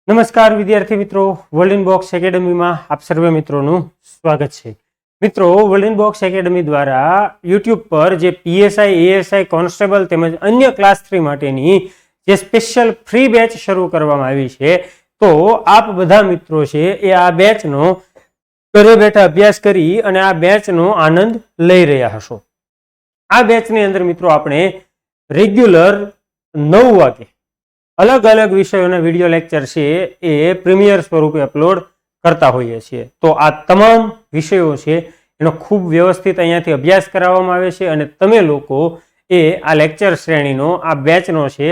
નમસ્કાર વિદ્યાર્થી મિત્રો, વર્લ્ડ ઇન બોક્સ એકેડમીમાં આપ સર્વે મિત્રોનું સ્વાગત છે. મિત્રો, વર્લ્ડ ઇન બોક્સ એકેડમી દ્વારા યુટ્યુબ પર જે પીએસઆઈ, એએસઆઈ, કોન્સ્ટેબલ તેમજ અન્ય ક્લાસ 3 માટેની જે સ્પેશિયલ ફ્રી બેચ શરૂ કરવામાં આવી છે, તો આપ બધા મિત્રો છે એ આ બેચનો ઘરે બેઠા અભ્યાસ કરી અને આ બેચનો આનંદ લઈ રહ્યા હશો. આ બેચની અંદર મિત્રો આપણે રેગ્યુલર 9 વાગે અલગ અલગ વિષયોના વિડીયો લેક્ચર છે એ પ્રીમિયર સ્વરૂપે અપલોડ કરતા હોઈએ છીએ. તો આ તમામ વિષયો છે એનો ખૂબ વ્યવસ્થિત અહીંયાથી અભ્યાસ કરાવવામાં આવે છે અને તમે લોકો એ આ લેક્ચર શ્રેણીનો આ બેચનો છે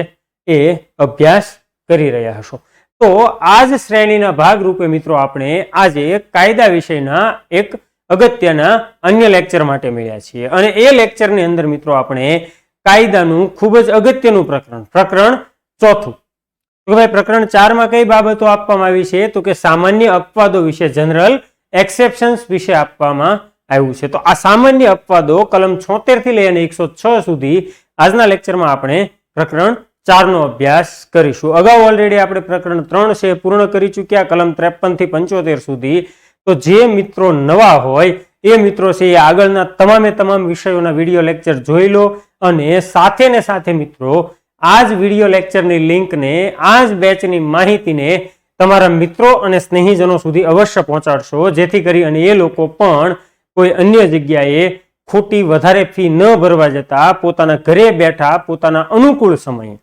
એ અભ્યાસ કરી રહ્યા હશો. તો આ જ શ્રેણીના ભાગરૂપે મિત્રો આપણે આજે કાયદા વિષયના એક અગત્યના અન્ય લેક્ચર માટે મળ્યા છીએ અને એ લેક્ચરની અંદર મિત્રો આપણે કાયદાનું ખૂબ જ અગત્યનું પ્રકરણ ચોથું. તો ભાઈ પ્રકરણ 4 માં કઈ બાબતો આપવામાં આવી છે? તો કે સામાન્ય અપવાદો વિશે, જનરલ એક્સેપ્શન્સ વિશે આપવામાં આવ્યું છે. તો આ સામાન્ય અપવાદો કલમ 76 થી લઈને 106 સુધી આજના લેક્ચરમાં આપણે પ્રકરણ 4 નો અભ્યાસ કરીશું. અગાઉ ઓલરેડી આપણે પ્રકરણ 3 છે પૂર્ણ કરી ચૂક્યા, કલમ 53 થી 75 સુધી. તો જે મિત્રો નવા હોય એ મિત્રો છે એ આગળના તમામ વિષયોના વિડીયો લેક્ચર જોઈ લો અને સાથે ને સાથે મિત્રો આ જ વિડીયો લેક્ચરની લિંકને, આ જ બેચની માહિતીને તમારા મિત્રો અને સ્નેહીજનો સુધી અવશ્ય પહોંચાડશો, જેથી કરી અને એ લોકો પણ કોઈ અન્ય જગ્યાએ ખોટી વધારે ફી ન ભરવા જતા પોતાના ઘરે બેઠા પોતાના અનુકૂળ સમયે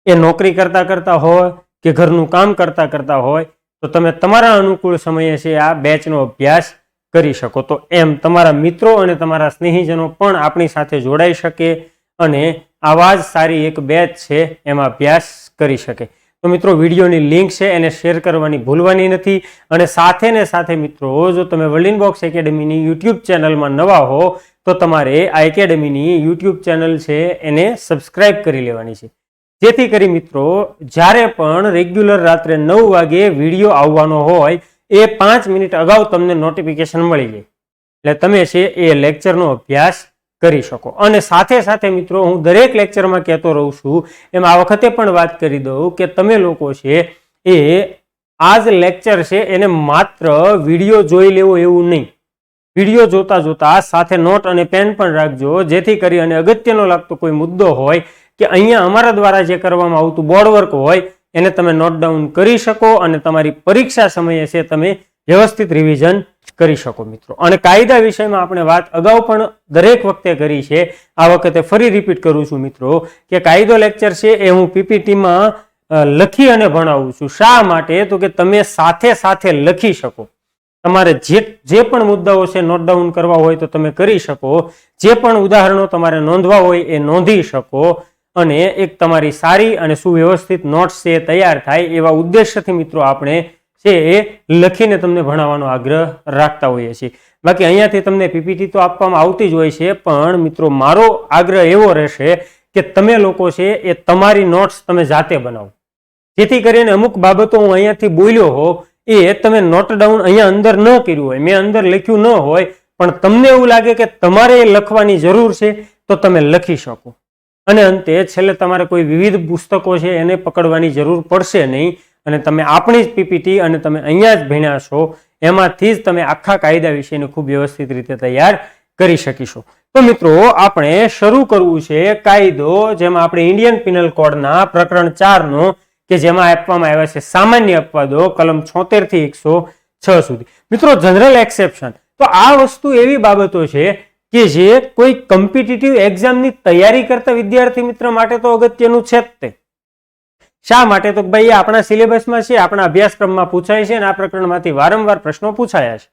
એ નોકરી કરતા હોય કે ઘરનું કામ કરતા હોય તો તમે તમારા અનુકૂળ સમયે છે આ બેચનો અભ્યાસ કરી શકો. તો એમ તમારા મિત્રો અને તમારા સ્નેહીજનો પણ આપણી સાથે જોડાઈ શકે અને આવા જ સારી એક બેચ છે એમાં અભ્યાસ કરી શકે. તો મિત્રો વિડીયોની લિંક છે એને શેર કરવાની ભૂલવાની નથી અને સાથે ને સાથે મિત્રો જો તમે વર્લ્ડ ઇન બોક્સ એકેડમીની યુટ્યુબ ચેનલમાં નવા હો તો તમારે આ એકેડમીની યુટ્યુબ ચેનલ છે એને સબસ્ક્રાઇબ કરી લેવાની છે, જેથી કરી મિત્રો જ્યારે પણ રેગ્યુલર રાત્રે 9 વાગે વિડીયો આવવાનો હોય એ 5 મિનિટ અગાઉ તમને નોટિફિકેશન મળી જાય એટલે તમે છે એ લેક્ચરનો અભ્યાસ કરી શકો. અને સાથે સાથે મિત્રો હું દરેક લેક્ચરમાં કહેતો રહું છું, એમ આ વખતે પણ વાત કરી દઉં કે તમે લોકો છે એ આ જ લેક્ચર છે એને માત્ર વિડીયો જોઈ લેવો એવું નહીં, વિડીયો જોતા સાથે નોટ અને પેન પણ રાખજો, જેથી કરી અને અગત્યનો લાગતો કોઈ મુદ્દો હોય કે અહીંયા અમારા દ્વારા જે કરવામાં આવતું બોર્ડ વર્ક હોય એને તમે નોટ ડાઉન કરી શકો અને તમારી પરીક્ષા સમયે છે તમે વ્યવસ્થિત રિવિઝન કરી શકો મિત્રો. અને કાયદા વિષયમાં આપણે વાત અગાઉ પણ દરેક વખતે કરી છે, આ વખતે ફરી રિપીટ કરું છું મિત્રો કે કાયદો લેક્ચર છે એ હું પીપીટીમાં લખી અને ભણાવું છું. શા માટે? તો કે તમે સાથે લખી શકો. તમારે જે પણ મુદ્દાઓ છે નોટ ડાઉન કરવા હોય તો તમે કરી શકો, જે પણ ઉદાહરણો તમારે નોંધવા હોય એ નોંધી શકો અને એક તમારી સારી અને સુવ્યવસ્થિત નોટ્સ છે તૈયાર થાય એવા ઉદ્દેશ્યથી મિત્રો આપણે છે એ લખીને તમને ભણાવવાનો આગ્રહ રાખતા હોઈએ છીએ. બાકી અહીંયાથી તમને પીપીટી તો આપવામાં આવતી જ હોય છે, પણ મિત્રો મારો આગ્રહ એવો રહેશે કે તમે લોકો છે એ તમારી નોટ્સ તમે જાતે બનાવો, જેથી કરીને અમુક બાબતો હું અહીંયાથી બોલ્યો હોઉં એ તમે નોટ ડાઉન અહીંયા અંદર ન કર્યું હોય, મેં અંદર લખ્યું ન હોય, પણ તમને એવું લાગે કે તમારે લખવાની જરૂર છે તો તમે લખી શકો. અને અંતે છેલ્લે તમારે કોઈ વિવિધ પુસ્તકો છે એને પકડવાની જરૂર પડશે નહીં અને તમે આપણી જ પીપીટી અને તમે અહીંયા જ ભણ્યા છો એમાંથી જ તમે આખા કાયદા વિષયને ખૂબ વ્યવસ્થિત રીતે તૈયાર કરી શકીશું. તો મિત્રો આપણે શરૂ કરવું છે કાયદો, જેમાં આપણે ઇન્ડિયન પિનલ કોડના પ્રકરણ 4 નો કે જેમાં આપવામાં આવ્યા છે સામાન્ય અપવાદો કલમ 76 થી 106 સુધી. મિત્રો જનરલ એક્સેપ્શન, તો આ વસ્તુ એવી બાબતો છે કે જે કોઈ કોમ્પિટિટિવ એક્ઝામની તૈયારી કરતા વિદ્યાર્થી મિત્ર માટે તો અગત્યનું છે જ તે. શા માટે? તો ભાઈ આપણા સિલેબસમાં છે, આપણા અભ્યાસક્રમમાં પૂછાય છે અને આ પ્રકરણમાંથી વારંવાર પ્રશ્નો પૂછાયા છે.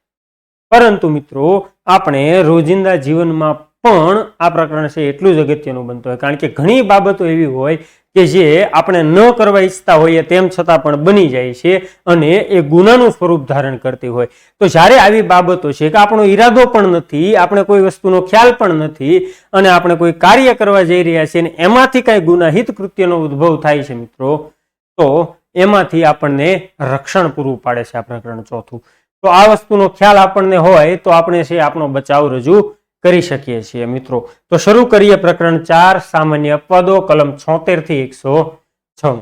પરંતુ મિત્રો આપણે રોજિંદા જીવનમાં પણ આ પ્રકરણ છે એટલું જ અગત્યનું બનતું હોય, કારણ કે ઘણી બાબતો એવી હોય કે જે આપણે ન કરવા ઈચ્છતા હોઈએ તેમ છતાં પણ બની જાય છે અને એ ગુનાનું સ્વરૂપ ધારણ કરતી હોય. તો જ્યારે આવી બાબતો છે કે આપણો ઈરાદો પણ નથી, આપણે કોઈ વસ્તુનો ખ્યાલ પણ નથી અને આપણે કોઈ કાર્ય કરવા જઈ રહ્યા છીએ અને એમાંથી કઈ ગુનાહિત કૃત્યનો ઉદ્ભવ થાય છે મિત્રો, તો એમાંથી આપણને રક્ષણ પૂરું પાડે છે આ પ્રકરણ 4. તો આ વસ્તુનો ખ્યાલ આપણને હોય તો આપણે છે આપણો બચાવ રજૂ કરી શકીએ છીએ મિત્રો. તો શરૂ કરીએ પ્રકરણ 4 સામાન્ય અપવાદો કલમ 76 થી 106,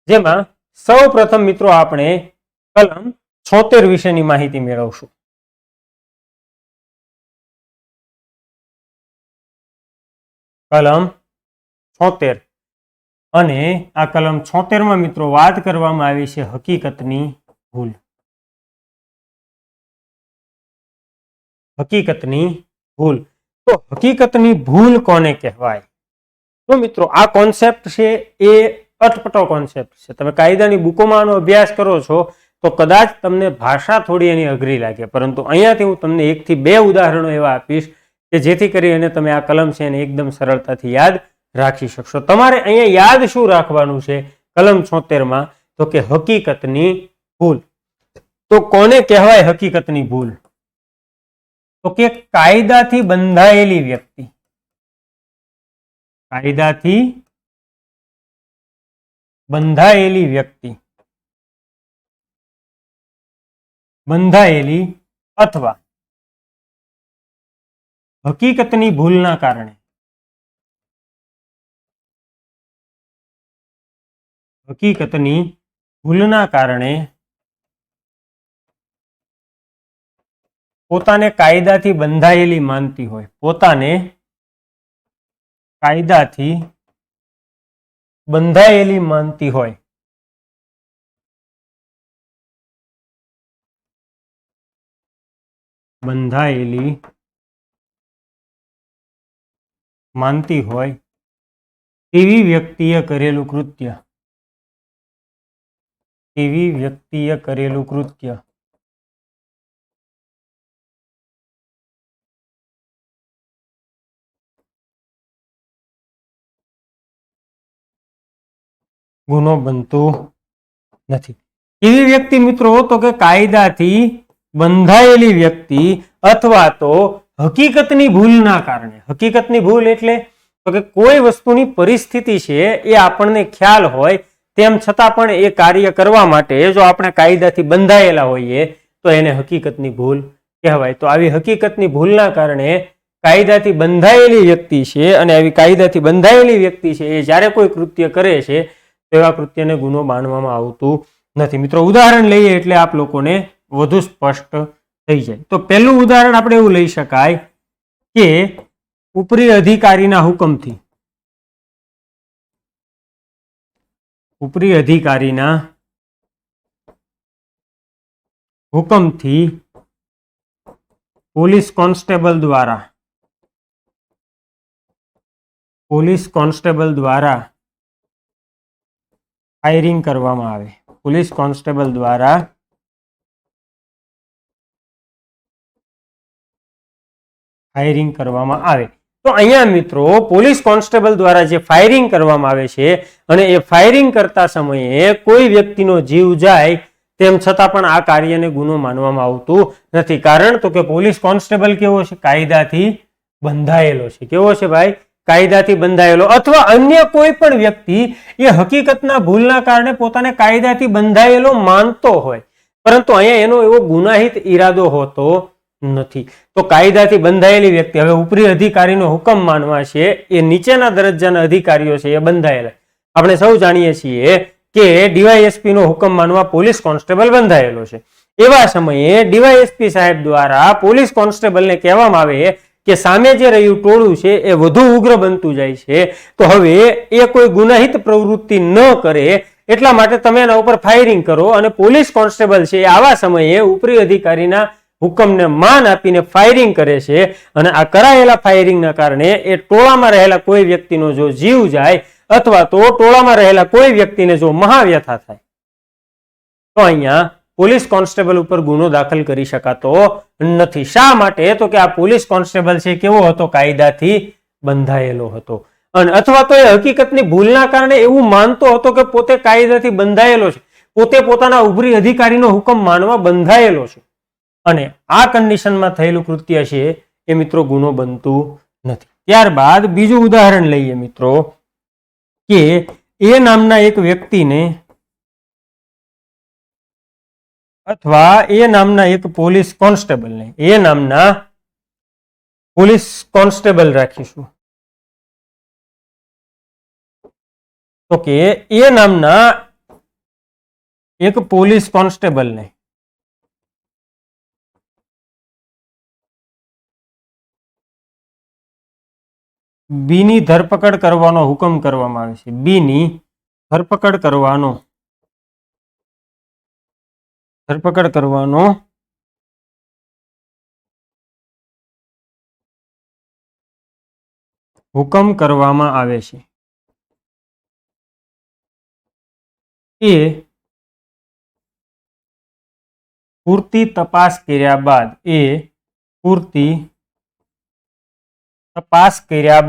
જેમાં સૌ પ્રથમ મિત્રો આપણે કલમ 76 વિશેની માહિતી મેળવશું. કલમ 76 અને આ કલમ 76 માં મિત્રો વાત કરવામાં આવી છે હકીકતની ભૂલ. હકીકતની ભૂલ. તો હકીકતની ભૂલ કોને કહેવાય? તો મિત્રો આ કોન્સેપ્ટ છે એ અટપટો કોન્સેપ્ટ છે. તમે કાયદાની બુકોમાં આનો અભ્યાસ કરો છો તો કદાચ તમને ભાષા થોડી એની અઘરી લાગે, પરંતુ અહીંયાથી હું તમને 1 થી 2 ઉદાહરણો એવા આપીશ કે જેથી કરીને તમે આ કલમ છે એને એકદમ સરળતાથી યાદ રાખી શકશો. તમારે અહીંયા યાદ શું રાખવાનું છે કલમ 76 માં? તો કે હકીકતની ભૂલ. તો કોને કહેવાય હકીકતની ભૂલ? તો કે કાયદાથી બંધાયેલી વ્યક્તિ, કાયદાથી બંધાયેલી વ્યક્તિ, બંધાયેલી અથવા હકીકતની ભૂલના કારણે, હકીકતની ભૂલના કારણે પોતાને કાયદાથી બંધાયેલી માનતી હોય, પોતાને કાયદાથી બંધાયેલી માનતી હોય, બંધાયેલી માનતી હોય તેવી વ્યક્તિએ કરેલું કૃત્ય, તેવી વ્યક્તિએ કરેલું કૃત્ય ગુનો બનતો નથી. એવી વ્યક્તિ મિત્રો તો કે કાયદાથી બંધાયેલી વ્યક્તિ અથવા તો હકીકતની ભૂલના કારણે. હકીકતની ભૂલ એટલે તો કે કોઈ વસ્તુની પરિસ્થિતિ છે એ આપણને ખ્યાલ હોય તેમ છતાં પણ એ કાર્ય કરવા માટે જો આપણે કાયદાથી બંધાયેલા હોઈએ તો એને હકીકતની ભૂલ કહેવાય. તો આવી હકીકતની ભૂલના કારણે કાયદાથી બંધાયેલી વ્યક્તિ છે અને આવી કાયદાથી બંધાયેલી વ્યક્તિ છે એ જ્યારે કોઈ કૃત્ય કરે છે તેવા કૃત્યને ગુનો માનવામાં આવતું નથી. મિત્રો ઉદાહરણ લઈએ એટલે આપ લોકોને વધુ સ્પષ્ટ થઈ જાય. તો પહેલું ઉદાહરણ આપણે એવું લઈ શકાય કે ઉપરી અધિકારીના હુકમથી, ઉપરી અધિકારીના હુકમથી પોલીસ કોન્સ્ટેબલ દ્વારા, પોલીસ કોન્સ્ટેબલ દ્વારા ફાયરિંગ કરવામાં આવે, પોલીસ કોન્સ્ટેબલ દ્વારા ફાયરિંગ કરવામાં આવે. તો અહીંયા મિત્રો પોલીસ કોન્સ્ટેબલ દ્વારા જે ફાયરિંગ કરવામાં આવે છે અને એ ફાયરિંગ કરતા સમયે કોઈ વ્યક્તિનો જીવ જાય તેમ છતાં પણ આ કાર્યને ગુનો માનવામાં આવતું નથી. કારણ તો કે પોલીસ કોન્સ્ટેબલ કેવો છે? કાયદાથી બંધાયેલો છે. કેવો છે ભાઈ? કાયદાથી બંધાયેલો. અથવા અન્ય કોઈ પણ વ્યક્તિ એ હકીકતના ભૂલના કારણે પોતાને કાયદાથી બંધાયેલો માનતો હોય, પરંતુ અહીંયા એનો એવો ગુનાહિત ઈરાદો હોતો નથી. તો કાયદાથી બંધાયેલી વ્યક્તિ, હવે ઉપરી અધિકારીનો હુકમ માનવા છે એ નીચેના દરજ્જાના અધિકારીઓ છે એ બંધાયેલા. આપણે સૌ જાણીએ છીએ કે ડીવાયએસપી નો હુકમ માનવા પોલીસ કોન્સ્ટેબલ બંધાયેલો છે. એવા સમયે ડીવાયએસપી સાહેબ દ્વારા પોલીસ કોન્સ્ટેબલને કહેવામાં આવે કે સામે જે રહ્યું ટોળું છે એ વધુ ઉગ્ર બનતું જાય છે, તો હવે એ કોઈ ગુનાહિત પ્રવૃત્તિ ન કરે એટલા માટે તમે એના ઉપર ફાયરિંગ કરો. અને પોલીસ કોન્સ્ટેબલ છે એ આવા સમયે ઉપરી અધિકારીના હુકમને માન આપીને ફાયરિંગ કરે છે અને આ કરાયેલા ફાયરિંગના કારણે એ ટોળામાં રહેલા કોઈ વ્યક્તિનો જો જીવ જાય અથવા તો ટોળામાં રહેલા કોઈ વ્યક્તિને જો મહાવ્યથા થાય તો અહીંયા પોલીસ કોન્સ્ટેબલ ઉપર ગુનો દાખલ કરી શકાતો નથી. શા માટે? તો કે આ પોલીસ કોન્સ્ટેબલ છે કેવો હતો? કાયદાથી બંધાયેલો હતો. અને અથવા તો એ હકીકતની ભૂલના કારણે એવું માનતો હતો કે પોતે કાયદાથી બંધાયેલો છે, પોતે પોતાના ઉપરી અધિકારીનો હુકમ માનવા બંધાયેલો છે, અને આ કન્ડિશનમાં થયેલું કૃત્ય છે એ મિત્રો ગુનો બનતું નથી. ત્યારબાદ બીજું ઉદાહરણ લઈએ મિત્રો કે એ નામના એક વ્યક્તિને અથવા એ નામના એક પોલીસ કોન્સ્ટેબલને, એ નામના પોલીસ કોન્સ્ટેબલ રાખીશું, તો કે એ નામના એક પોલીસ કોન્સ્ટેબલને બી ની ધરપકડ કરવાનો હુકમ કરવામાં આવે છે. બી ની ધરપકડ કરવાનો હુકમ કરવામાં આવે છે. એ પૂરતી તપાસ કર્યા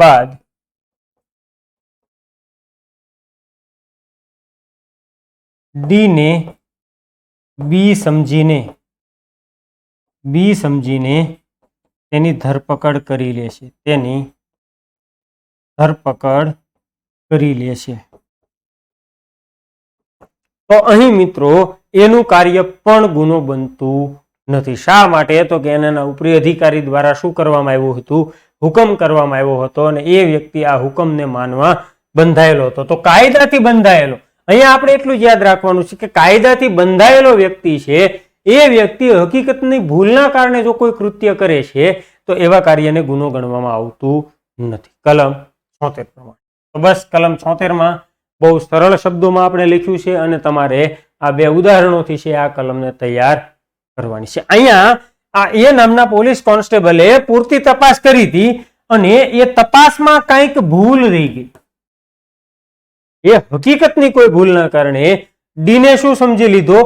બાદ ડી ને બી સમજીને તેની ધરપકડ કરી લેશે. તો અહીં મિત્રો એનું કાર્ય પણ ગુનો બનતું નથી. શા માટે? તો કે એના ઉપરી અધિકારી દ્વારા શું કરવામાં આવ્યું હતું? હુકમ કરવામાં આવ્યો હતો અને એ વ્યક્તિ આ હુકમને માનવા બંધાયેલો હતો. તો કાયદાથી બંધાયેલો, અહીંયા આપણે એટલું જ યાદ રાખવાનું છે કે કાયદાથી બંધાયેલો વ્યક્તિ છે એ વ્યક્તિ હકીકતની ભૂલના કારણે જો કોઈ કૃત્ય કરે છે તો એવા કાર્યને ગુનો ગણવામાં આવતું નથી. કલમ 76 પ્રમાણે. તો બસ કલમ 76 માં બહુ સરળ શબ્દોમાં આપણે લખ્યું છે અને તમારે આ બે ઉદાહરણોથી છે આ કલમને તૈયાર કરવાની છે. અહીંયા આ એ નામના પોલીસ કોન્સ્ટેબલે પૂરતી તપાસ કરી હતી અને એ તપાસમાં કંઈક ભૂલ રહી ગઈ. એ હકીકતની કોઈ ભૂલના કારણે ડી ને શું સમજી લીધો?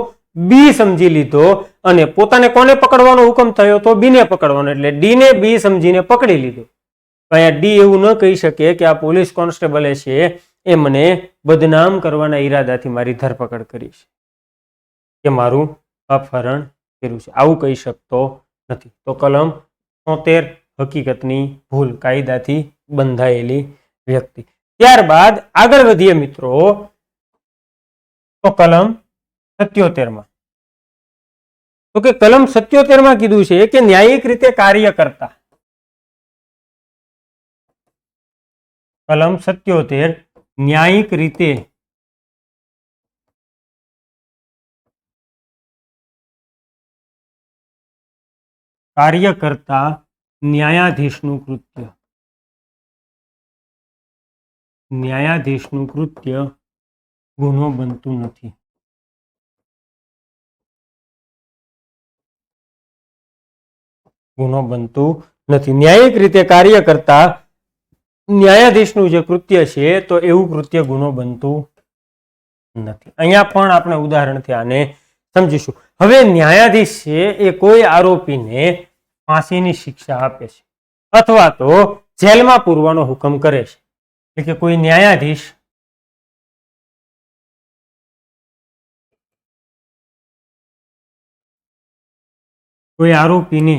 બી સમજી લીધો અને પોતાને કોને પકડવાનો હુકમ થયો તો બી ને પકડવાનો, એટલે ડી ને બી સમજીને પકડી લીધો. અહીંયા ડી એવું ન કહી શકે કે આ પોલીસ કોન્સ્ટેબલે છે એ મને બદનામ કરવાના ઈરાદાથી મારી ધરપકડ કરી છે કે મારું અપહરણ કર્યું છે, આવું કહી શકતો નથી. તો કલમ 73 હકીકતની ભૂલ, કાયદાથી બંધાયેલી વ્યક્તિ. ત્યારબાદ આગળ વધીએ મિત્રો તો કલમ 77 માં. તો કે કલમ 77 માં કીધું છે કે ન્યાયિક રીતે કાર્ય કરતા. કલમ 77 ન્યાયિક રીતે કાર્ય કરતા ન્યાયાધીશનું કૃત્ય ગુનો બનતું નથી. ન્યાયિક રીતે કાર્ય કરતા ન્યાયાધીશનું જે કૃત્ય છે તો એવું કૃત્ય ગુનો બનતું નથી. અહીંયા પણ આપણે ઉદાહરણથી આને સમજીશું. હવે ન્યાયાધીશ છે એ કોઈ આરોપીને ફાંસીની શિક્ષા આપે છે અથવા તો જેલમાં પૂરવાનો હુકમ કરે છે. એટલે કે કોઈ ન્યાયાધીશ કોઈ આરોપીને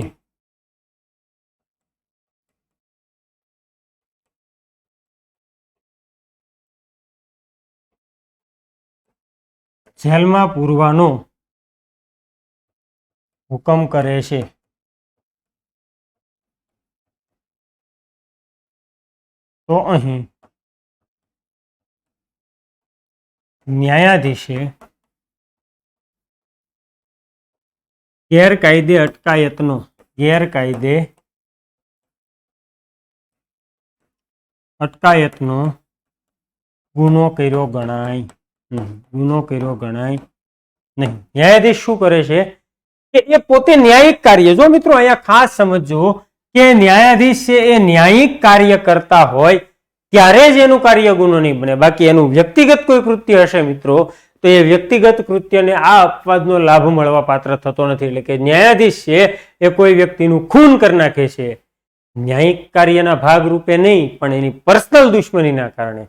જેલમાં પૂરવાનો હુકમ કરે છે તો અહીં ન્યાયાધીશે ગેરકાયદે અટકાયતનો ગુનો કર્યો ગણાય નહીં. ન્યાયાધીશ શું કરે છે કે એ પોતે ન્યાયિક કાર્ય, જો મિત્રો અહીંયા ખાસ સમજો કે ન્યાયાધીશ છે એ ન્યાયિક કાર્ય કરતા હોય ત્યારે જ એનું કાર્ય ગુનો નહીં બને. બાકી એનું વ્યક્તિગત કોઈ કૃત્ય હશે મિત્રો તો એ વ્યક્તિગત કૃત્યને આ અપવાદનો લાભ મળવા પાત્ર થતો નથી. એટલે કે ન્યાયાધીશ છે એ કોઈ વ્યક્તિનું ખૂન કરી નાખે છે ન્યાયિક કાર્યના ભાગરૂપે નહીં પણ એની પર્સનલ દુશ્મનીના કારણે,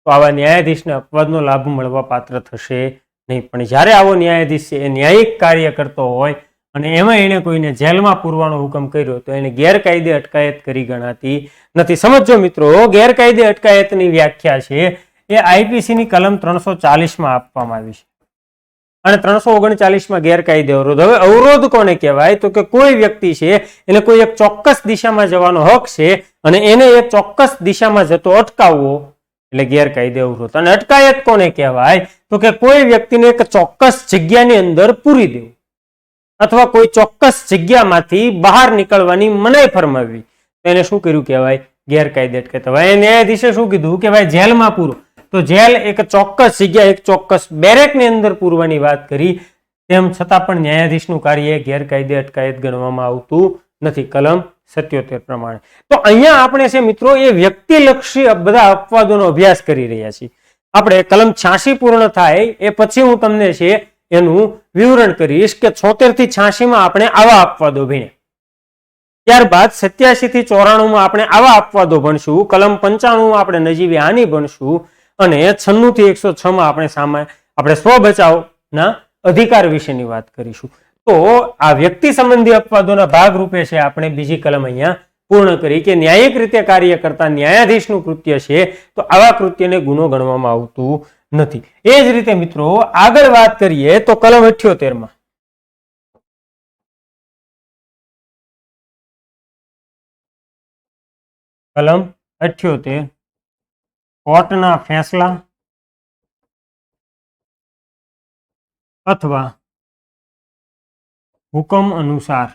તો આવા ન્યાયાધીશને અપવાદનો લાભ મળવા પાત્ર થશે નહીં. પણ જ્યારે આવો ન્યાયાધીશ છે એ ન્યાયિક કાર્ય કરતો હોય અને એમાં એને કોઈને જેલમાં પૂરવાનો હુકમ કર્યો તો એને ગેરકાયદે અટકાયત કરી ગણાતી નથી. સમજો મિત્રો, ગેરકાયદે અટકાયતની વ્યાખ્યા છે એ આઈપીસીની કલમ 340 માં આપવામાં આવી છે અને 339 માં ગેરકાયદે અવરોધ. હવે અવરોધ કોને કહેવાય? તો કે કોઈ વ્યક્તિ છે એને કોઈ એક ચોક્કસ દિશામાં જવાનો હક છે અને એને એક ચોક્કસ દિશામાં જતો અટકાવવો એટલે ગેરકાયદે અવરોધ. અને અટકાયત કોને કહેવાય? તો કે કોઈ વ્યક્તિને એક ચોક્કસ જગ્યાની અંદર પૂરી દેવું અથવા કોઈ ચોક્કસ જગ્યામાંથી બહાર નીકળવાની મનાઈ ફરમાવવી, તો એને શું કર્યું કહેવાય? ગેરકાયદે અટકાયત. હવે ન્યાયાધીશે શું કીધું કે ભાઈ જેલમાં પૂરો, તો જેલ એક ચોક્કસ જગ્યા, એક ચોક્કસ બેરેકની અંદર પૂરવાની વાત કરી. તેમ છતાં પણ ન્યાયાધીશનું કાર્ય ગેરકાયદે અટકાયત ગણવામાં આવતું નથી કલમ 77 પ્રમાણે. તો અહીંયા આપણે છે મિત્રો એ વ્યક્તિલક્ષી બધા અપવાદોનો અભ્યાસ કરી રહ્યા છીએ. આપણે કલમ 86 પૂર્ણ થાય એ પછી હું તમને છે એનું વિવરણ કરીશ કે 76 થી 86 માં આપણે આવા અપવાદો ભણ્યા. ત્યારબાદ 87 થી 94 માં આપણે આવા અપવાદો ભણશું. કલમ 95 માં આપણે નજીવી હાનિ ભણશું અને 96 થી 106 માં આપણે સ્વ બચાવના અધિકાર વિશેની વાત કરીશું. તો આ વ્યક્તિ સંબંધી અપવાદોના ભાગરૂપે છે આપણે બીજી કલમ અહીંયા પૂર્ણ કરી કે ન્યાયિક રીતે કાર્ય કરતા ન્યાયાધીશનું કૃત્ય છે તો આવા કૃત્યને ગુનો ગણવામાં આવતું નથી. એ જ રીતે મિત્રો આગળ વાત કરીએ તો કલમ 78 માં કલમ 78 કોર્ટના ફેંસલા અથવા હુકમ અનુસાર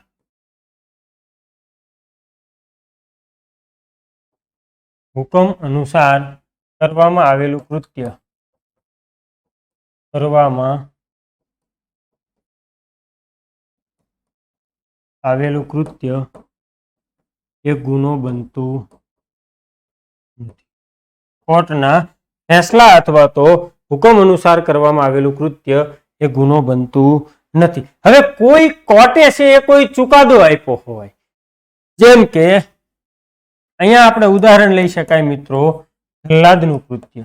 કરવામાં આવેલું કૃત્ય એ ગુનો બનતું નથી. કોર્ટના ફેંસલા અથવા તો હુકમ અનુસાર કરવામાં આવેલું કૃત્ય એ ગુનો બનતું નથી. હવે કોઈ કોર્ટે છે એ કોઈ ચુકાદો આપ્યો હોય, જેમ કે અહીંયા આપણે ઉદાહરણ લઈ શકાય મિત્રો જલ્લાદનું કૃત્ય.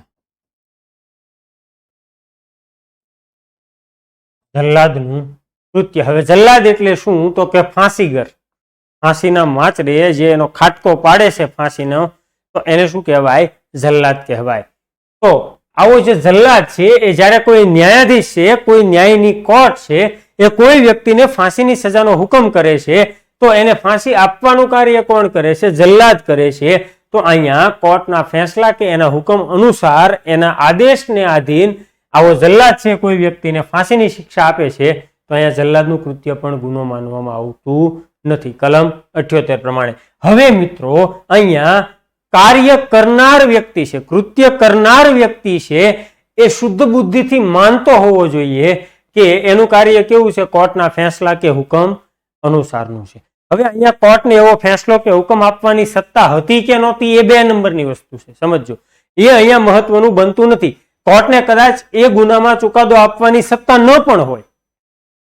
હવે જલ્લાદ એટલે શું? તો કે ફાંસીગર, ફાંસીના માચડે જે એનો ખાટકો પાડે છે ફાંસીનો, તો એને શું કહેવાય? જલ્લાદ કહેવાય. તો આવો જે જલ્લાદ છે એ જ્યારે કોઈ ન્યાયાધીશ છે, કોઈ ન્યાયની કોર્ટ છે, એ કોઈ વ્યક્તિને ફાંસીની સજાનો હુકમ કરે છે તો એને ફાંસી આપવાનું કાર્ય કોણ કરે છે? જલ્લાદ કરે છે. તો અહીંયા કોર્ટના ફેંસલા કે એના હુકમ અનુસાર એના આદેશને આધીન આવો જલ્લાદ છે કોઈ વ્યક્તિને ફાંસીની શિક્ષા આપે છે તો અહીંયા જલ્લાદનું કૃત્ય પણ ગુનો માનવામાં આવતું નથી કલમ 78 પ્રમાણે. હવે મિત્રો અહીંયા કાર્ય કરનાર વ્યક્તિ છે, કૃત્ય કરનાર વ્યક્તિ છે એ શુદ્ધ બુદ્ધિથી માનતો હોવો જોઈએ કે એનું કાર્ય કેવું છે? કોર્ટના ફેંસલા કે હુકમ અનુસારનું છે. હવે અહીંયા કોર્ટને એવો ફેંસલો કે હુકમ આપવાની સત્તા હતી કે નહોતી એ 2 નંબરની વસ્તુ છે, સમજો. એ અહીંયા મહત્વનું બનતું નથી. કોર્ટને કદાચ એ ગુનામાં ચુકાદો આપવાની સત્તા ન પણ હોય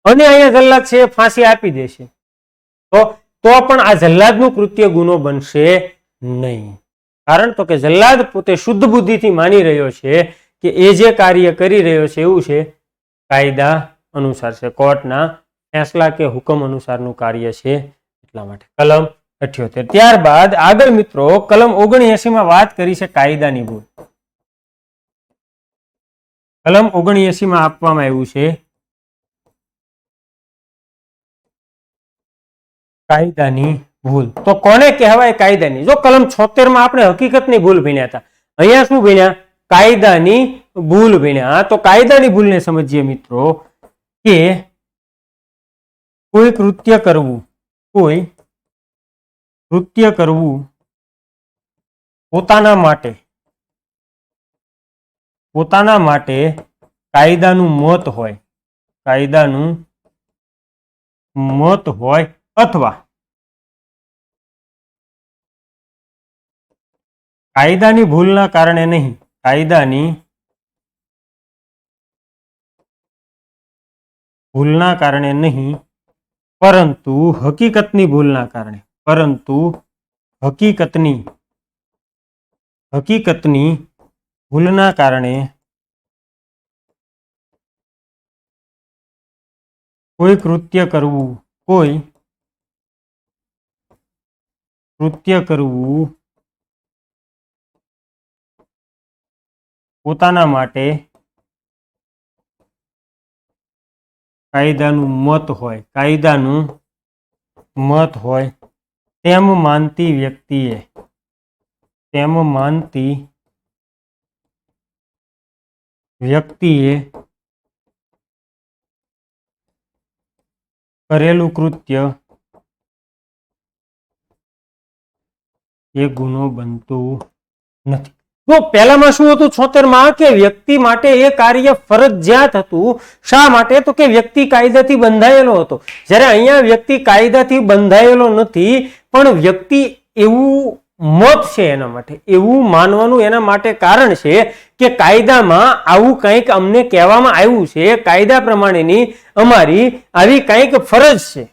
અને અહીંયા જલ્લાદ છે ફાંસી આપી દેશે તો પણ આ જલ્લાદનું કૃત્ય ગુનો બનશે નહીં. કારણ તો કે જલ્લાદ પોતે શુદ્ધ બુદ્ધિથી માની રહ્યો છે કે એ જે કાર્ય કરી રહ્યો છે એવું છે કાયદા અનુસાર છે, કોર્ટના ફેંસલા કે હુકમ અનુસારનું કાર્ય છે, એટલા માટે કલમ 78. ત્યારબાદ આગળ મિત્રો કલમ 79 માં વાત કરી છે કાયદાની ભૂલ. કલમ 79 માં આપવામાં આવ્યું છે કાયદાની ભૂલ. તો કોને કહેવાય કાયદાની? જો કલમ 76 માં આપણે હકીકતની ભૂલ ભણ્યા હતા, અહીંયા શું ભણ્યા? કાયદાની ભૂલ ભણ્યા. તો કાયદાની ભૂલને સમજીએ મિત્રો કે કોઈ કૃત્ય કરવું પોતાના માટે કાયદાનું મત હોય અથવા કાયદાની ભૂલના કારણે નહીં પરંતુ હકીકતની ભૂલના કારણે કોઈ કૃત્ય કરવું પોતાના માટે કાયદાનું મત હોય તેમ માનતી વ્યક્તિએ કરેલું કૃત્ય એ ગુનો બનતું નથી. તો પહેલામાં શું હતું 76 માં કે વ્યક્તિ માટે એ કાર્ય ફરજિયાત હતું. શા માટે? તો કે વ્યક્તિ કાયદાથી બંધાયેલો હતો. જ્યારે અહીંયા વ્યક્તિ કાયદાથી બંધાયેલો નથી, પણ વ્યક્તિ એવું મત છે એના માટે, એવું માનવાનું એના માટે કારણ છે કે કાયદામાં આવું કંઈક અમને કહેવામાં આવ્યું છે, કાયદા પ્રમાણેની અમારી આવી કંઈક ફરજ છે,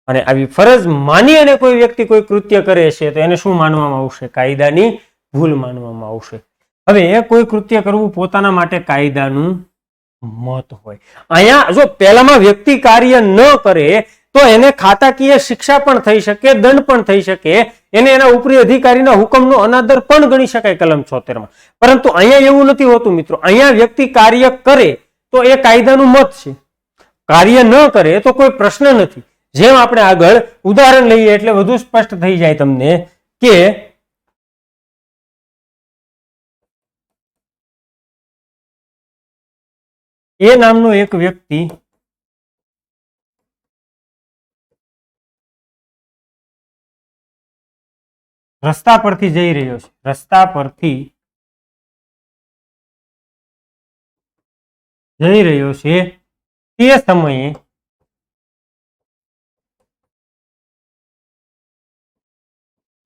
અને આવી ફરજ માની અને કોઈ વ્યક્તિ કોઈ કૃત્ય કરે છે તો એને શું માનવામાં આવશે? કાયદાની ભૂલ માનવામાં આવશે. હવે કોઈ કૃત્ય કરવું પોતાના માટે કાયદાનું મત હોય. અહીંયા જો પહેલામાં વ્યક્તિ કાર્ય ન કરે તો એને ખાતાકીય શિક્ષા પણ થઈ શકે, દંડ પણ થઈ શકે, એને એના ઉપરી અધિકારીના હુકમનો અનાદર પણ ગણી શકાય કલમ 76 માં. પરંતુ અહીંયા એવું નથી હોતું મિત્રો. અહીંયા વ્યક્તિ કાર્ય કરે તો એ કાયદાનું મત છે, કાર્ય ન કરે તો કોઈ પ્રશ્ન નથી. જેમ આપણે આગળ ઉદાહરણ લઈએ એટલે વધુ સ્પષ્ટ થઈ જાય તમને કે એ નામનો એક વ્યક્તિ રસ્તા પરથી જઈ રહ્યો છે, રસ્તા પરથી જઈ રહ્યો છે, તે સમયે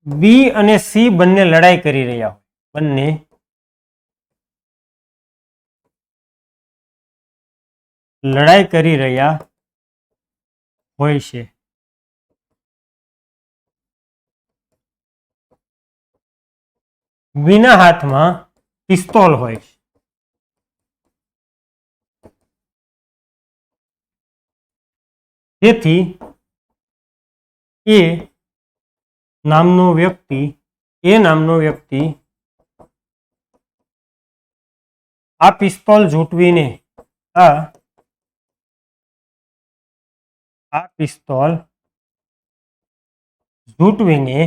બી અને સી બંને લડાઈ કરી રહ્યા હોય, બંને લડાઈ કરી રહ્યા હોય છે. બીના હાથમાં પિસ્તોલ હોય છે. તેથી એ નામનો વ્યક્તિ આ પિસ્તોલ ઝૂંટવીને આ પિસ્તોલ ઝૂંટવીને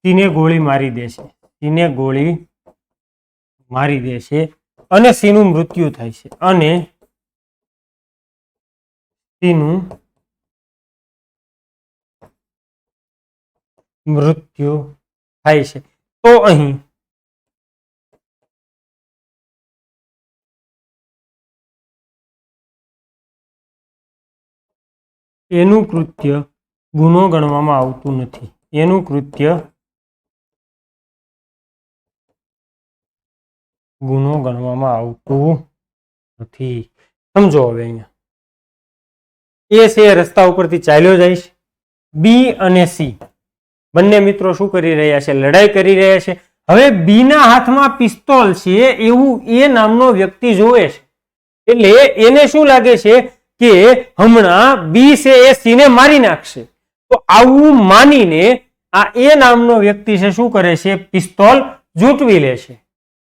સીને ગોળી મારી દેશે, સીને ગોળી મારી દેશે અને સીનું મૃત્યુ થાય છે, અને સીનું મૃત્યુ થાય છે. તો અહીં એનું કૃત્ય ગુનો ગણવામાં આવતું નથી. એનું કૃત્ય ગુનો ગણવામાં આવતું નથી. સમજો હવે અહીંયા એ છે રસ્તા ઉપરથી ચાલ્યો જાય છે. બી અને સી બંને મિત્રો શું કરી રહ્યા છે? લડાઈ કરી રહ્યા છે. હવે બી ના હાથમાં પિસ્તોલ છે એવું એ નામનો વ્યક્તિ જોવે છે, એટલે એને શું લાગે છે કે હમણાં બી છે એ સીને મારી નાખશે. તો આવું માનીને આ એ નામનો વ્યક્તિ છે શું કરે છે? પિસ્તોલ ઝૂંટવી લે છે,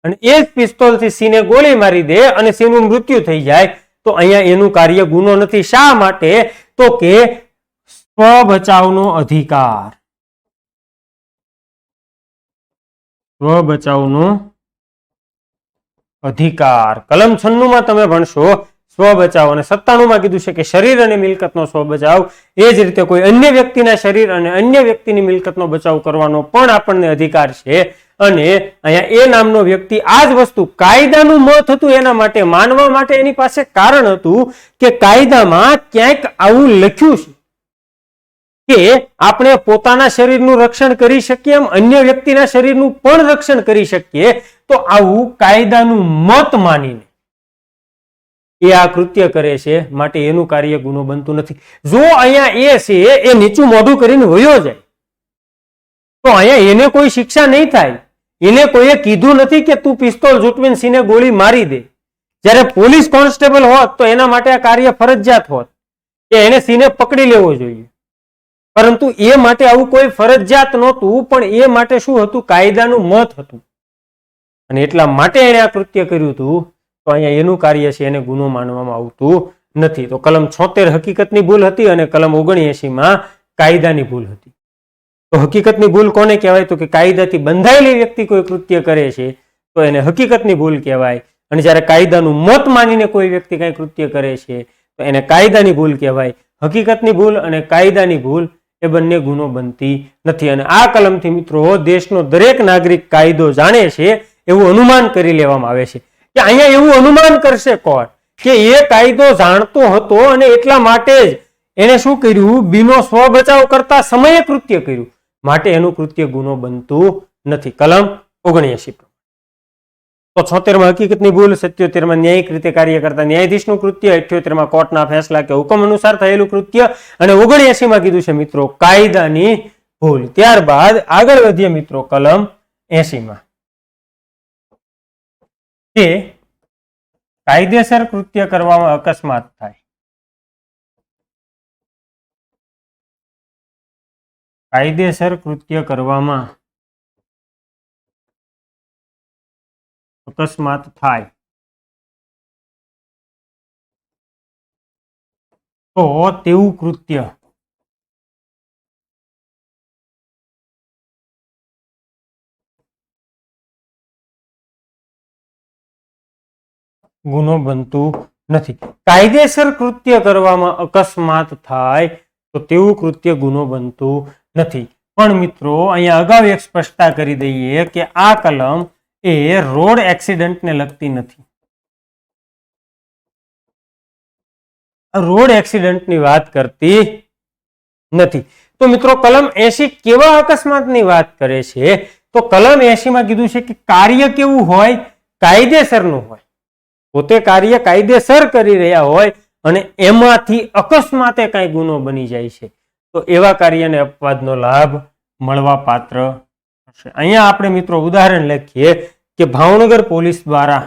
અને એ જ પિસ્તોલથી સીને ગોળી મારી દે અને સીનું મૃત્યુ થઈ જાય. તો અહીંયા એનું કાર્ય ગુનો નથી. શા માટે? તો કે સ્વ બચાવનો અધિકાર, સ્વ બચાવનો અધિકાર કલમ 96 માં તમે ભણશો સ્વ બચાવ, અને 97 માં કીધું છે કે શરીર અને મિલકતનો સ્વ બચાવ. એ જ રીતે કોઈ અન્ય વ્યક્તિના શરીર અને અન્ય વ્યક્તિની મિલકતનો બચાવ કરવાનો પણ આપણને અધિકાર છે. અને અહીંયા એ નામનો વ્યક્તિ આ જ વસ્તુ કાયદાનું મત હતું એના માટે માનવા માટે એની પાસે કારણ હતું કે કાયદામાં ક્યાંક આવું લખ્યું છે કે આપણે પોતાના શરીરનું રક્ષણ કરી શકીએ એમ અન્ય વ્યક્તિના શરીરનું પણ રક્ષણ કરી શકીએ. તો આવું કાયદાનું મત માનીને એ આ કૃત્ય કરે છે, માટે એનું કાર્ય ગુનો બનતું નથી. જો અહીંયા એ છે એ નીચું મોઢું કરીને વયો જાય તો અહીંયા એને કોઈ શિક્ષા નહીં થાય. એને કોઈએ કીધું નથી કે તું પિસ્તોલ ઝૂંટવીને સીને ગોળી મારી દે. જ્યારે પોલીસ કોન્સ્ટેબલ હોત તો એના માટે આ કાર્ય ફરજિયાત હોત કે એને સીને પકડી લેવો જોઈએ, પરંતુ એ માટે આવું કોઈ ફરજિયાત નહોતું. પણ એ માટે શું હતું? કાયદાનું મત હતું, અને એટલા માટે એને આ કૃત્ય કર્યું હતું. તો અહીંયા એનું કાર્ય છે એને ગુનો માનવામાં આવતું નથી. તો કલમ 76 હકીકતની ભૂલ હતી અને કલમ 79 માં કાયદાની ભૂલ હતી. તો તો હકીકતની ભૂલ કોને કહેવાય? તો કે કાયદાથી બંધાયેલી વ્યક્તિ કોઈ કૃત્ય કરે છે તો એને હકીકતની ભૂલ કહેવાય. અને જ્યારે કાયદાનું મત માનીને કોઈ વ્યક્તિ કઈ કૃત્ય કરે છે તો એને કાયદાની ભૂલ કહેવાય. હકીકતની ભૂલ અને કાયદાની ભૂલ એ બંને ગુનો બનતી નથી. અને આ કલમથી મિત્રો દેશનો દરેક નાગરિક કાયદો જાણે છે એવું અનુમાન કરી લેવામાં આવે છે. કે અહીંયા એવું અનુમાન કરશે કોર્ટ કે એ કાયદો જાણતો હતો અને એટલા માટે જ એને શું કર્યું? બીનો સ્વ બચાવ કરતા સમયે કૃત્ય કર્યું, માટે એનું કૃત્ય ગુનો બનતું નથી. કલમ 79. તો 76 હકીકતની ભૂલ, 77 ન્યાયિક રીતે કાર્ય કરતા ન્યાયાધીશનું કૃત્ય, 78 કોર્ટના ફેસલા કે હુકમ અનુસાર થયેલું કૃત્ય, અને 79 કીધું છે મિત્રો કાયદાની ભૂલ. ત્યારબાદ આગળ વધીએ મિત્રો કલમ 80 કે કાયદેસર કૃત્ય કરવામાં અકસ્માત થાય. કાયદેસર કૃત્ય કરવામાં અકસ્માત થાય તો તેવું કૃત્ય ગુનો બનતું નથી. કાયદેસર કૃત્ય કરવામાં અકસ્માત થાય તો તેવું કૃત્ય ગુનો બનતું નથી. પણ મિત્રો અહીંયા અગાઉ એક સ્પષ્ટતા કરી દઈએ કે આ કલમ એ રોડ એક્સિડન્ટને લગતી નથી. રોડ એક્સિડન્ટની વાત કરતી નથી. તો મિત્રો કલમ 80 કેવા અકસ્માતની વાત કરે છે? તો કલમ 80 કીધું છે કે કાર્ય કેવું હોય? કાયદેસરનું હોય. પોતે કાર્ય કાયદેસર કરી રહ્યા હોય અને એમાંથી અકસ્માતે કઈ ગુનો બની જાય છે તો એવા કાર્યને અપવાદનો લાભ મળવા પાત્ર હશે. અહીંયા આપણે મિત્રો ઉદાહરણ લખીએ કે ભાવનગર પોલીસ દ્વારા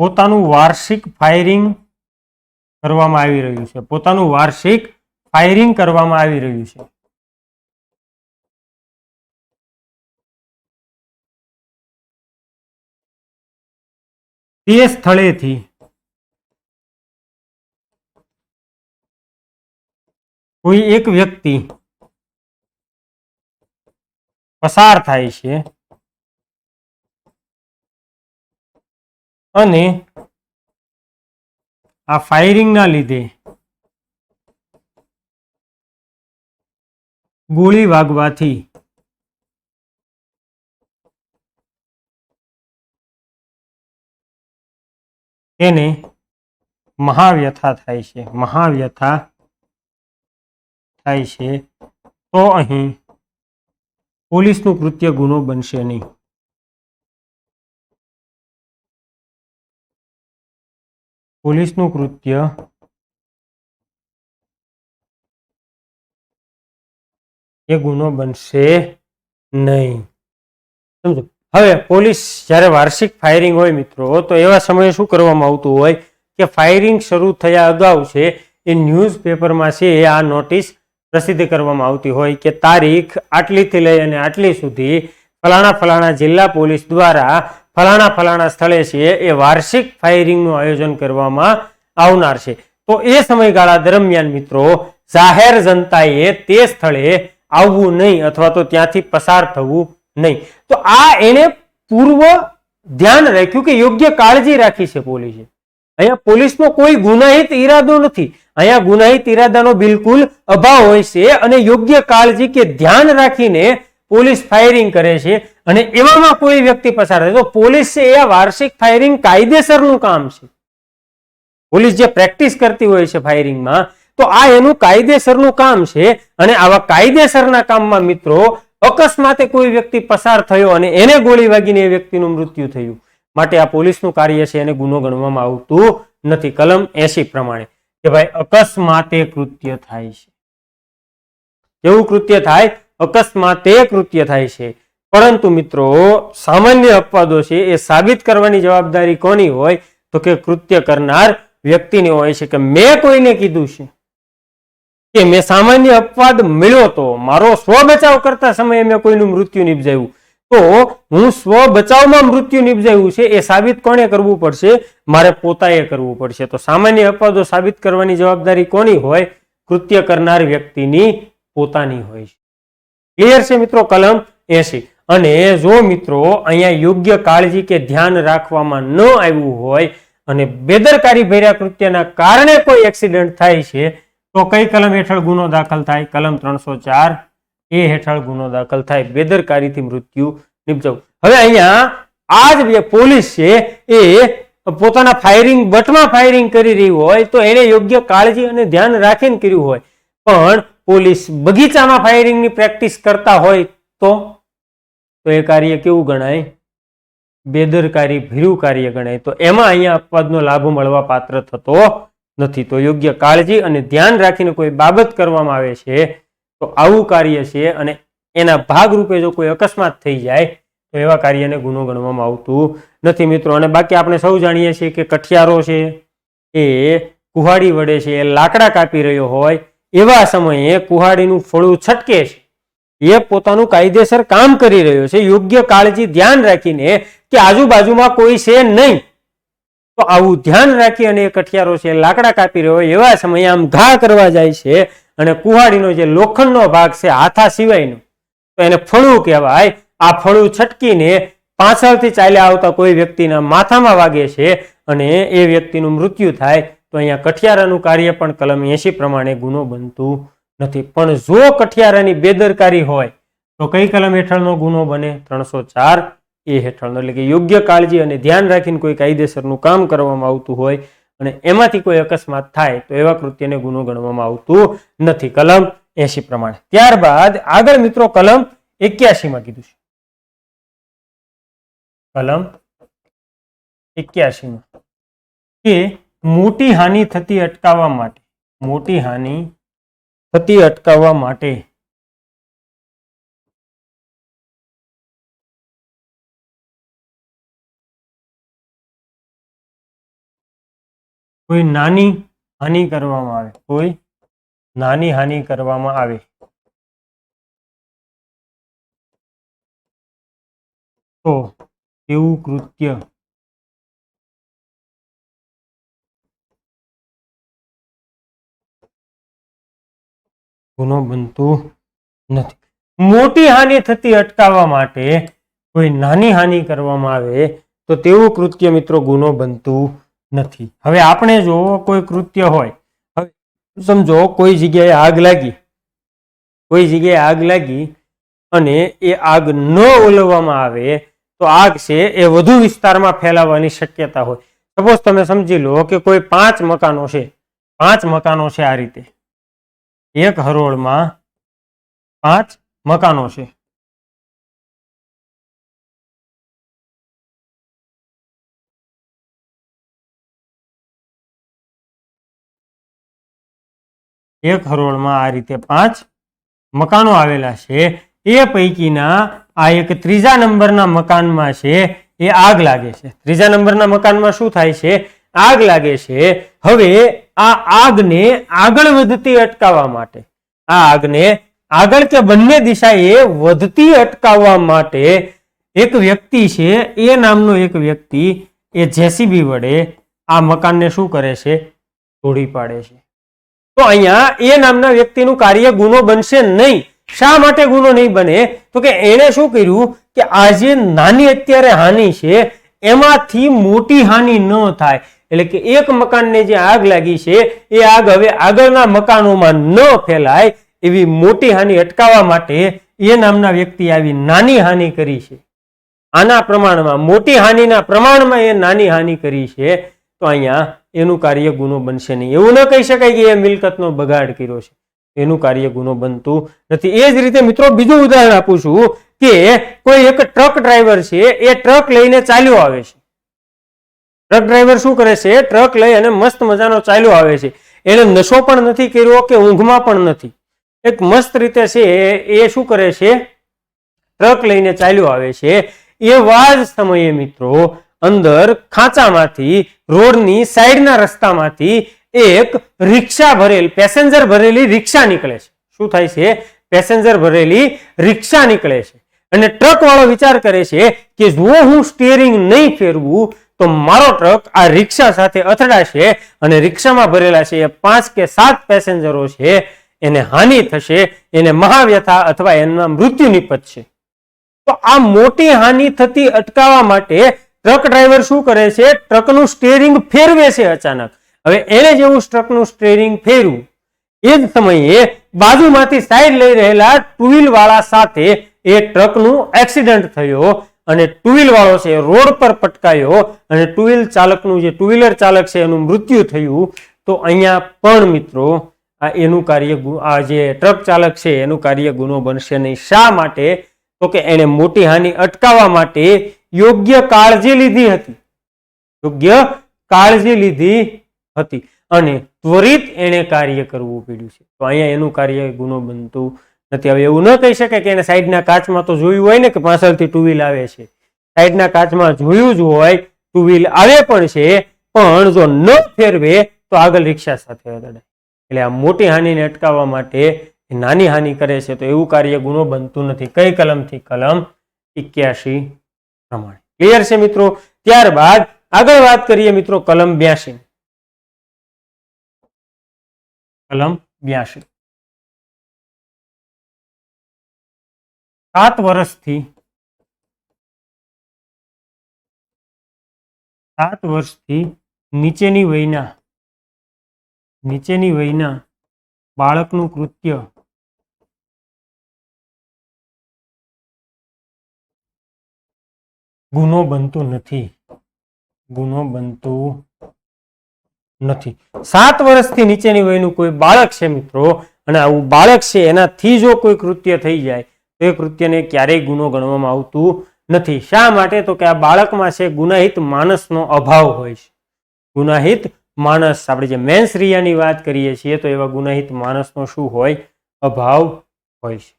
પોતાનું વાર્ષિક ફાયરિંગ કરવામાં આવી રહ્યું છે. તે સ્થળેથી કોઈ એક વ્યક્તિ પસાર થાય છે અને આ ફાયરિંગના લીધે ગોળી વાગવાથી તેને મહાવ્યથા થાય છે તો અહીં પોલીસનું કૃત્ય ગુનો બનશે નહીં. પોલીસનું કૃત્ય એ ગુનો બનશે નહીં. સમજો. હવે પોલીસ જ્યારે વાર્ષિક ફાયરિંગ હોય મિત્રો તો એવા સમયે શું કરવામાં આવતું હોય કે ફાયરિંગ શરૂ થયા અગાઉ છે એ ન્યૂઝપેપરમાં છે આ નોટિસ પ્રસિદ્ધ કરવામાં આવતી હોય કે તારીખ આટલીથી લઈ અને આટલી સુધી ફલાણા જિલ્લા પોલીસ દ્વારા ફલાણા સ્થળે છે એ વાર્ષિક ફાયરિંગનું આયોજન કરવામાં આવનાર છે. તો એ સમયગાળા દરમિયાન મિત્રો જાહેર જનતાએ તે સ્થળે આવવું નહીં અથવા તો ત્યાંથી પસાર થવું નહીં. તો આ એને પૂર્વ ધ્યાન રાખ્યું કે યોગ્ય કાળજી રાખી છે પોલીસે. અહીંયા પોલીસનો કોઈ ગુનાહિત ઈરાદો નથી. અહીંયા ગુનાહિત ઈરાદાનો બિલકુલ અભાવ હોય છે અને યોગ્ય કાળજી કે ધ્યાન રાખીને પોલીસ ફાયરિંગ કરે છે અને એવામાં કોઈ વ્યક્તિ પસાર થાય તો પોલીસ છે એ વાર્ષિક ફાયરિંગ કાયદેસરનું કામ છે. પોલીસ જે પ્રેક્ટિસ કરતી હોય છે ફાયરિંગમાં તો આ એનું કાયદેસરનું કામ છે અને આવા કાયદેસરના કામમાં મિત્રો અકસ્માતે કોઈ વ્યક્તિ પસાર થયો અને એને ગોળી વાગીને એ વ્યક્તિનું મૃત્યુ થયું માટે આ પોલીસનું કાર્ય છે એને ગુનો ગણવામાં આવતું નથી. કલમ 80 પ્રમાણે કે ભાઈ અકસ્માતે કૃત્ય થાય છે. કેવું કૃત્ય થાય? અકસ્માતે કૃત્ય થાય છે. પરંતુ મિત્રો સામાન્ય અપવાદો છે એ સાબિત કરવાની જવાબદારી કોની હોય? તો કે કૃત્ય કરનાર વ્યક્તિની હોય છે કે મેં કોઈને કીધું છે કે મેં સામાન્ય અપવાદ મળ્યો તો મારો સ્વ બચાવ કરતા સમયે મેં કોઈનું મૃત્યુ નિપજાવ્યું, તો હું સ્વ બચાવમાં મૃત્યુ નિપજાવ્યું છે એ સાબિત કોને કરવું પડશે? મારે પોતાએ કરવું પડશે. તો સામાન્ય અપવાદો સાબિત કરવાની જવાબદારી કોની હોય? કૃત્ય કરનાર વ્યક્તિની પોતાની હોય છે. ક્લિયર છે મિત્રો? કલમ 80. અને જો મિત્રો અહીંયા યોગ્ય કાળજી કે ધ્યાન રાખવામાં ન આવ્યું હોય અને બેદરકારી ભર્યા કૃત્યના કારણે કોઈ એક્સિડન્ટ થાય છે તો કઈ કલમ હેઠળ ગુનો દાખલ થાય? કલમ 304 એ હેઠળ ગુનો દાખલ થાય. બેદરકારીથી મૃત્યુ નિપજાવવું. હવે અહીંયા આ જ પોલીસ છે એ પોતાના ફાયરિંગ બટમાં ફાયરિંગ કરી રહી હોય તો એને યોગ્ય કાળજી અને ધ્યાન રાખીને કર્યું હોય, પણ પોલીસ બગીચામાં ફાયરિંગની પ્રેક્ટિસ કરતા હોય તો એ કાર્ય કેવું ગણાય? બેદરકારી ભર્યું કાર્ય ગણાય. તો એમાં અહીંયા અપવાદનો લાભ મળવા પાત્ર થતો નથી. તો યોગ્ય કાળજી અને ધ્યાન રાખીને કોઈ બાબત કરવામાં આવે છે તો આવું કાર્ય છે અને એના ભાગરૂપે જો કોઈ અકસ્માત થઈ જાય તો એવા કાર્યને ગુનો ગણવામાં આવતું નથી મિત્રો. અને બાકી આપણે સૌ જાણીએ છીએ કે કઠિયારો છે એ કુહાડી વડે છે એ લાકડા કાપી રહ્યો હોય, એવા સમયે કુહાડીનું ફળું છટકે છે, એ પોતાનું કાયદેસર કામ કરી રહ્યો છે, યોગ્ય કાળજી ધ્યાન રાખીને કે આજુબાજુમાં કોઈ છે નહીં, તો આવું ધ્યાન રાખી અને એ કઠિયારો છે લાકડા કાપી રહ્યો હોય એવા સમયે આમ ઘા કરવા જાય છે અને કુહાડીનો જે લોખંડનો ભાગ છે હાથા સિવાયનો, તો એને ફળું કહેવાય. આ ફળું છટકીને પાછળથી ચાલ્યા આવતા કોઈ વ્યક્તિના માથામાં વાગે છે અને એ વ્યક્તિનું મૃત્યુ થાય તો અહીંયા કઠિયારાનું કાર્ય પણ કલમ 80 પ્રમાણે ગુનો બનતું નથી. પણ જો કઠિયારાની બેદરકારી હોય તો કઈ કલમ હેઠળનો ગુનો બને? 304 એ હેઠળનો. એટલે કે યોગ્ય કાળજી અને ધ્યાન રાખીને કોઈ કાયદેસરનું કામ કરવામાં આવતું હોય અને એમાંથી કોઈ અકસ્માત થાય તો એવા કૃત્યને ગુનો ગણવામાં આવતું નથી, કલમ 80 પ્રમાણે. ત્યારબાદ આગળ મિત્રો કલમ 81 માં કીધું છે. કલમ 81 માં કે મોટી હાનિ થતી અટકાવવા માટે, મોટી હાનિ થતી અટકાવવા માટે કોઈ નાની હાનિ કરવામાં આવે, કોઈ નાની હાનિ કરવામાં આવે તો એવું કૃત્ય ગુનો બનતું નથી. મોટી હાનિ થતી અટકાવવા માટે કોઈ નાની હાનિ કરવામાં આવે તો તેવું કૃત્ય મિત્રો ગુનો બનતું નથી. હવે આપણે જો કોઈ કૃત્ય હોય, હવે સમજો કોઈ જગ્યાએ આગ લાગી, કોઈ જગ્યાએ આગ લાગી અને એ આગ ન ઓલવવામાં આવે તો આગ છે એ વધુ વિસ્તારમાં ફેલાવવાની શક્યતા હોય. સપોઝ તમે સમજી લો કે કોઈ 5 મકાનો છે, 5 મકાનો છે, આ રીતે એક હરોળમાં 5 મકાનો છે. એક હરોળમાં આ રીતે 5 મકાનો આવેલા છે. એ પૈકીના આ એક 3જા નંબરના મકાનમાં છે એ આગ લાગે છે. 3જા નંબરના મકાનમાં શું થાય છે? આગ લાગે છે. હવે આ આગને આગળ વધતી અટકાવવા માટે, આ આગને આગળ કે બંને દિશાએ વધતી અટકાવવા માટે એક વ્યક્તિ છે, એ નામનો એક વ્યક્તિ એ જેસીબી વડે આ મકાનને શું કરે છે? તોડી પાડે છે. તો અહીંયા એ નામના વ્યક્તિનું કાર્ય ગુનો બનશે નહીં. શા માટે ગુનો નહીં બને? તો કે એણે શું કર્યું કે આ જે નાની અત્યારે હાનિ છે એમાંથી મોટી હાનિ ન થાય, એટલે કે એક મકાનને જે આગ લાગી છે એ આગ હવે આગળના મકાનોમાં ન ફેલાય એવી મોટી હાનિ અટકાવવા માટે એ નામના વ્યક્તિ આવી નાની હાનિ કરી છે. આના પ્રમાણમાં, મોટી હાનિના પ્રમાણમાં એ નાની હાનિ કરી છે, તો અહીંયા એનું કાર્ય ગુનો બનશે નહીં. એવું ન કહી શકાય કે એ મિલકતનો બગાડ કર્યો છે, એનું કાર્ય ગુનો બનતું નથી. એ જ રીતે મિત્રો બીજું ઉદાહરણ આપું છું કે કોઈ એક ટ્રક ડ્રાઈવર છે, એ ટ્રક લઈને ચાલ્યો આવે છે. ટ્રક ડ્રાઈવર શું કરે છે? ટ્રક લઈ અને મસ્ત મજાનો ચાલ્યો આવે છે. એને નશો પણ નથી કર્યો કે ઊંઘમાં પણ નથી, એક મસ્ત રીતે છે એ શું કરે છે? ટ્રક લઈને ચાલ્યો આવે છે. એવા જ સમયે મિત્રો અંદર ખાંચામાંથી, રોડની સાઈડના રસ્તામાંથી એક રિક્ષા ભરેલી પેસેન્જર ભરેલી રિક્ષા નીકળે છે. શું થાય છે? પેસેન્જર ભરેલી રિક્ષા નીકળે છે અને ટ્રક વાળો વિચાર કરે છે કે જો હું સ્ટીયરિંગ નહીં ફેરવું તો મારો ટ્રક આ રિક્ષા સાથે અથડાશે અને રિક્ષામાં ભરેલા છે એ 5 કે 7 પેસેન્જરો છે એને હાનિ થશે, એને મહાવ્યથા અથવા એના મૃત્યુ નિપજશે. તો આ મોટી હાનિ થતી અટકાવવા માટે ટ્રક ડ્રાઈવર શું કરે છે? ટ્રકનું સ્ટીયરિંગ ફેરવે છે અચાનક. હવે એને જેવું ટ્રકનું સ્ટીયરિંગ ફેરવું એ જ સમયે બાજુમાંથી સાઈડ લઈ રહેલા ટુ વ્હીલ વાળા સાથે એ ટ્રકનું એક્સિડન્ટ થયો અને ટુ વ્હીલ વાળો છે રોડ પર પટકાયો અને ટુ વ્હીલ ચાલકનું જે ટુ વ્હીલર ચાલક છે એનું મૃત્યુ થયું. તો અહીંયા પણ મિત્રો આ એનું કાર્ય આ જે ટ્રક ચાલક છે એનું કાર્ય ગુનો બનશે નહીં. શા માટે? તો કે એને મોટી હાનિ અટકાવવા માટે યોગ્ય કાળજી લીધી હતી, યોગ્ય કાળજી લીધી હતી અને ત્વરિત એને કાર્ય કરવું પડ્યું છે. તો અહીંયા એનું કાર્ય ગુનો બનતું નથી. હવે એવું ન કહી શકાય કે એને સાઈડના કાચમાં તો જોયું હોય ને કે પાછળથી ટુ વ્હીલ આવે છે. સાઈડના કાચમાં જોયું જ હોય, ટુ વ્હીલ આવે પણ છે, પણ જો ન ફેરવે તો આગળ રિક્ષા સાથે અથડાય. એટલે આ મોટી હાનિને અટકાવવા માટે નાની હાનિ કરે છે તો એવું કાર્ય ગુનો બનતું નથી. કઈ કલમથી? કલમ 81 પ્રમાણે. ક્લિયર છે મિત્રો? ત્યારબાદ આગળ વાત કરીએ મિત્રો કલમ 82. કલમ 82 7 વર્ષથી નીચેની વયના બાળકનું કૃત્ય ગુનો બનતું નથી. 7 વર્ષથી નીચેની વયનું કોઈ બાળક છે મિત્રો અને આવું બાળક છે એનાથી જો કોઈ કૃત્ય થઈ જાય તો એ કૃત્યને ક્યારેય ગુનો ગણવામાં આવતું નથી. શા માટે? તો કે આ બાળકમાં છે ગુનાહિત માણસનો અભાવ હોય છે. ગુનાહિત માણસ, આપણે જે મેન્સ રિયાની વાત કરીએ છીએ તો એવા ગુનાહિત માણસનો શું હોય? અભાવ હોય છે.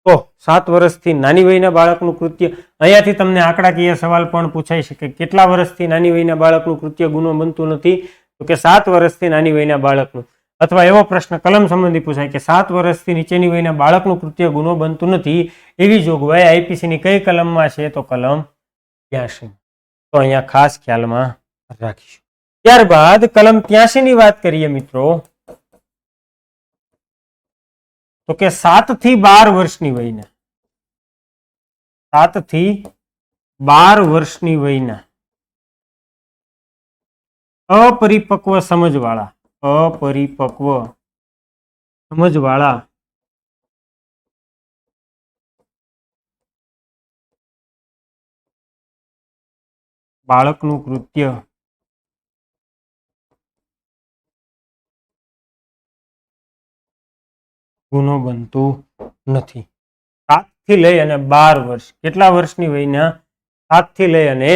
તો 7 વર્ષથી નાની વયના બાળકનું કૃત્ય, અહીંયાથી તમને આંકડાકીય સવાલ પણ પૂછાઈ શકે, કેટલા વર્ષથી નાની વયના બાળકનું કૃત્ય ગુનો બનતું નથી? તો કે 7 વર્ષથી નાની વયના બાળકનું. અથવા એવો પ્રશ્ન કલમ સંબંધી પૂછાય કે 7 વર્ષથી નીચેની વયના બાળકનું કૃત્ય ગુનો બનતું નથી એવી જોગવાઈ આઈપીસીની કઈ કલમમાં છે? તો કલમ 83. તો અહીંયા ખાસ ખ્યાલમાં રાખીશું. ત્યારબાદ કલમ 83 ની વાત કરીએ મિત્રો તો કે 7 થી 12 વર્ષની વયના 7 થી 12 વર્ષની વયના અપરિપક્વ સમજવાળા બાળકનું કૃત્ય ગુનો બનતું નથી. 7 થી લઈ અને 12 વર્ષ. કેટલા વર્ષની વયના? 7 થી લઈ અને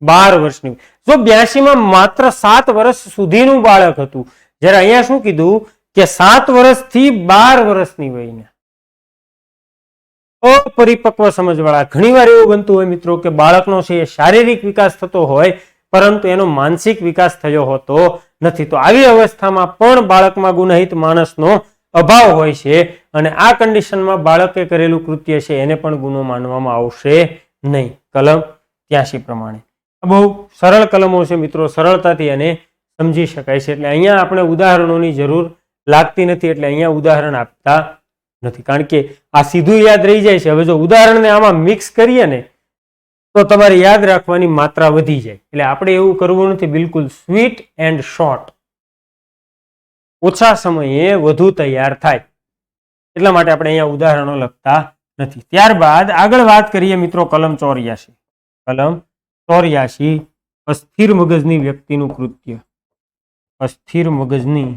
12 વર્ષની. જો 82 માં માત્ર 7 વર્ષ સુધીનું બાળક હતું, જ્યારે અહીંયા શું કીધું કે 7 વર્ષથી 12 વર્ષની વયના અપરિપક્વ સમજવાળા. ઘણીવાર એવું બનતું હોય મિત્રો કે બાળકનો છે એ શારીરિક વિકાસ થતો હોય પરંતુ એનો માનસિક વિકાસ થયો હોતો નથી. તો આવી અવસ્થામાં પણ બાળકમાં ગુનાહિત માણસનો અભાવ હોય છે અને આ કન્ડિશનમાં બાળકે કરેલું કૃત્ય છે એને પણ ગુનો માનવામાં આવશે નહીં. કલમ 83 પ્રમાણે. બહુ સરળ કલમો છે મિત્રો, સરળતાથી એને સમજી શકાય છે. એટલે અહીંયા આપણે ઉદાહરણોની જરૂર લાગતી નથી, એટલે અહીંયા ઉદાહરણ આપતા નથી, કારણ કે આ સીધું યાદ રહી જાય છે. હવે જો ઉદાહરણને આમાં મિક્સ કરીએ ને તો તમારે યાદ રાખવાની માત્રા વધી જાય. એટલે આપણે એવું કરવું નથી, બિલકુલ સ્વીટ એન્ડ શોર્ટ, ઓછા સમયે વધુ તૈયાર થાય એટલા માટે આપણે અહીંયા ઉદાહરણો લખતા નથી. ત્યારબાદ આગળ વાત કરીએ મિત્રો કલમ 84. કલમ 84 અસ્થિર મગજની વ્યક્તિનું કૃત્ય. અસ્થિર મગજની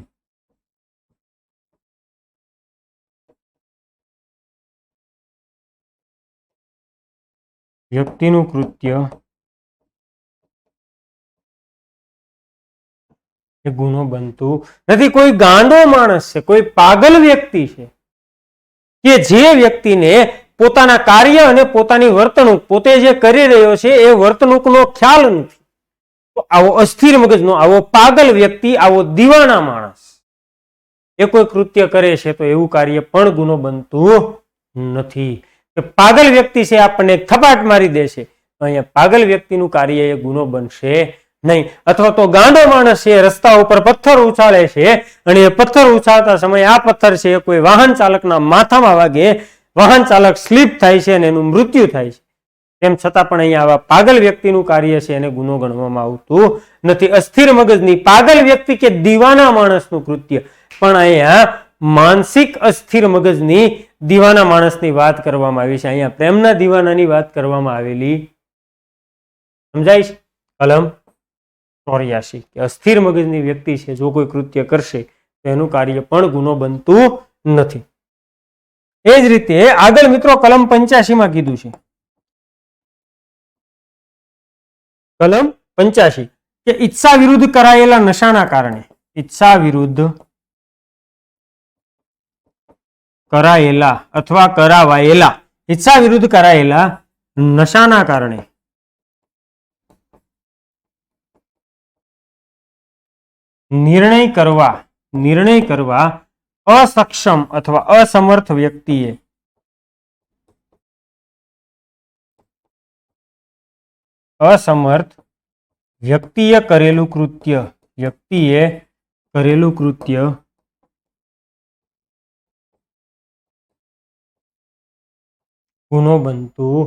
વ્યક્તિનું કૃત્ય એ ગુનો બનતું નથી. કોઈ ગાંડો માણસ છે, કોઈ પાગલ વ્યક્તિ છે કે જે વ્યક્તિને પોતાના કાર્ય અને પોતાની વર્તણૂક, પોતે જે કરી રહ્યો છે એ વર્તણૂકનો ખ્યાલ નથી, તો આવો અસ્થિર મગજનો, આવો પાગલ વ્યક્તિ, આવો દીવાના માણસ એ કોઈ કૃત્ય કરે છે તો એવું કાર્ય પણ ગુનો બનતું નથી. પાગલ વ્યક્તિ છે આપણને થપાટ મારી દેશે, અહીંયા પાગલ વ્યક્તિનું કાર્ય એ ગુનો બનશે નહીં. અથવા તો ગાંડો માણસ છે રસ્તા ઉપર પથ્થર ઉછાળે છે અને એ પથ્થર ઉછાળતા સમયે આ પથ્થર છે કોઈ વાહન ચાલકના માથામાં વાગે, વાહન ચાલક સ્લીપ થાય છે અને એનું મૃત્યુ થાય છે. તેમ છતાં પણ અહીંયા આવા પાગલ વ્યક્તિનું કાર્ય છે એને ગુનો ગણવામાં આવતું નથી. અસ્થિર મગજની પાગલ વ્યક્તિ કે દીવાના માણસનું કૃત્ય. પણ અહીંયા માનસિક અસ્થિર મગજની દીવાના માણસની વાત કરવામાં આવી છે. અહીંયા પ્રેમના દીવાનાની વાત કરવામાં આવેલી. સમજાય છે? કલમ 84 કે અસ્થિર મગજની વ્યક્તિ છે જો કોઈ કૃત્ય કરશે તો એનું કાર્ય પણ ગુનો બનતું નથી. એ જ રીતે આગળ મિત્રો કલમ 85 માં કીધું છે, કલમ 85 કે ઈચ્છા વિરુદ્ધ કરાયેલા નશાના કારણે, ઈચ્છા વિરુદ્ધ કરાયેલા અથવા કરાવાયેલા, ઈચ્છા વિરુદ્ધ કરાયેલા નશાના કારણે નિર્ણય કરવા અસક્ષમ અથવા અસમર્થ વ્યક્તિએ કરેલું કૃત્ય ગુનો બનતું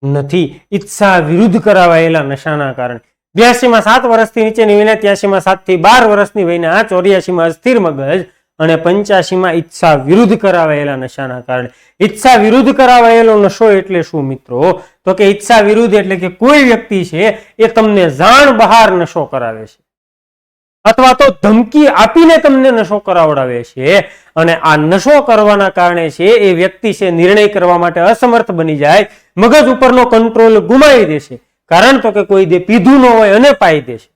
નથી. ઈચ્છા વિરુદ્ધ કરાવાયેલા નશાના કારણે 82 માં 7 વર્ષથી નીચેની વયના, 83 માં 7 થી 12 વર્ષની વયના, 84 માં અસ્થિર મગજ અને 85 માં ઈચ્છા વિરુદ્ધ કરાવાયેલા નશાના કારણે. ઈચ્છા વિરુદ્ધ કરાવાયેલો નશો એટલે શું મિત્રો? તો કે ઈચ્છા વિરુદ્ધ એટલે કે કોઈ વ્યક્તિ છે એ તમને જાણ બહાર નશો કરાવે છે અથવા તો ધમકી આપીને તમને નશો કરાવડાવે છે અને આ નશો કરવાના કારણે છે એ વ્યક્તિ છે નિર્ણય કરવા માટે અસમર્થ બની જાય, મગજ ઉપરનો કંટ્રોલ ગુમાવી દેશે. કારણ તો કે કોઈ દે પીધું ન હોય અને પાઈ દેશે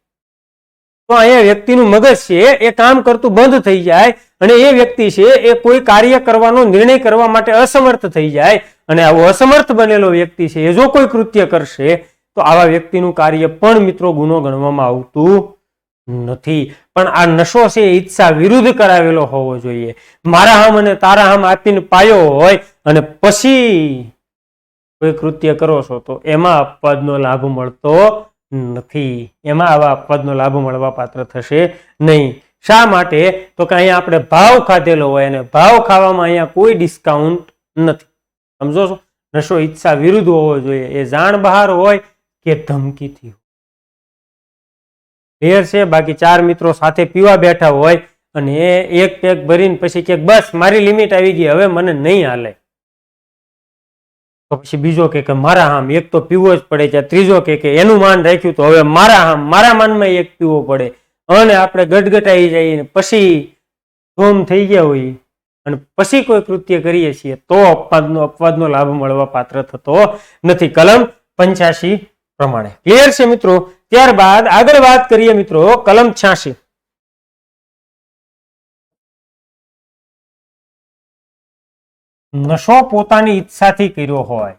તો અહીંયા વ્યક્તિનું મગજ છે એ કામ કરતું બંધ થઈ જાય અને એ વ્યક્તિ છે એ કોઈ કાર્ય કરવાનો નિર્ણય કરવા માટે અસમર્થ થઈ જાય. અને આવો અસમર્થ બનેલો વ્યક્તિ છે એ જો કોઈ કૃત્ય કરશે તો આવા વ્યક્તિનું કાર્ય પણ મિત્રો ગુનો ગણવામાં આવતું નથી. પણ આ નશો છે ઈચ્છા વિરુદ્ધ કરાવેલો હોવો જોઈએ. મારા હામ અને તારા હામ આપીને પાયો હોય અને પછી કોઈ કૃત્ય કરો છો તો એમાં અપવાદનો લાભ મળતો નથી. એમાં આવા અપવાદનો લાભ મળવા પાત્ર થશે નહીં. શા માટે? તો કે અહીંયા આપણે ભાવ ખાધેલો હોય અને ભાવ ખાવામાં અહીંયા કોઈ ડિસ્કાઉન્ટ નથી. સમજો છો? નશો ઈચ્છા વિરુદ્ધ હોવો જોઈએ, એ જાણ બહાર હોય કે ધમકીથી. ક્લિયર છે? બાકી 4 મિત્રો સાથે પીવા બેઠા હોય અને એક પેક ભરીને પછી કે બસ મારી લિમિટ આવી ગઈ, હવે મને નહીં હાલે, તો પછી બીજો કે મારા હામ એક તો પીવો જ પડે છે, ત્રીજો કે એનું માન રાખ્યું તો હવે મારા હામ, મારા માનમાં એક પીવો પડે અને આપણે ગટગટાઈ જઈએ પછી ધોમ થઈ ગયા હોય અને પછી કોઈ કૃત્ય કરીએ છીએ તો અપવાદનો લાભ મળવા પાત્ર થતો નથી. કલમ 85 પ્રમાણે. ક્લિયર છે મિત્રો? ત્યારબાદ આગળ વાત કરીએ મિત્રો કલમ 86. નશો પોતાની ઈચ્છાથી કર્યો હોય.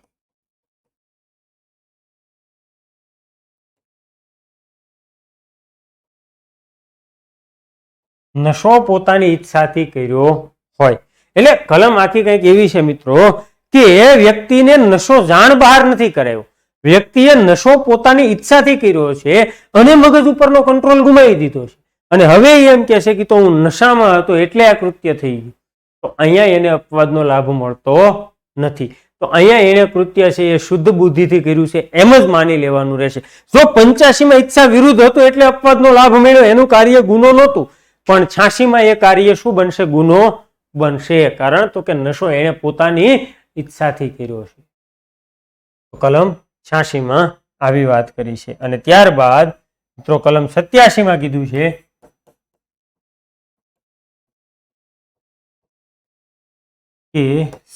નશો પોતાની ઈચ્છાથી કર્યો હોય એટલે કલમ આખી કંઈક એવી છે મિત્રો કે વ્યક્તિને નશો જાણ બહાર નથી કરાયો, વ્યક્તિએ નશો પોતાની ઈચ્છાથી કર્યો છે અને મગજ ઉપરનો કંટ્રોલ ગુમાવી દીધો છે અને હવે એમ કહે છે કે તો હું નશામાં હતો એટલે આ કૃત્ય થઈ ગયું, તો અહીંયા એને અપવાદનો લાભ મળતો નથી. તો અહીંયા એને કૃત્ય છે એ શુદ્ધ બુદ્ધિથી કર્યું છે એમ જ માની લેવાનું રહેશે. જો 85 માં ઈચ્છા વિરુદ્ધ હતું એટલે અપવાદનો લાભ મળ્યો, એનું કાર્ય ગુનો નહોતું, પણ 86 માં એ કાર્ય શું બનશે? ગુનો બનશે. કારણ તો કે નશો એને પોતાની ઈચ્છાથી કર્યો છે. કલમ 86 માં આવી વાત કરી છે. અને ત્યારબાદ મિત્રો કલમ 87 માં કીધું છે કે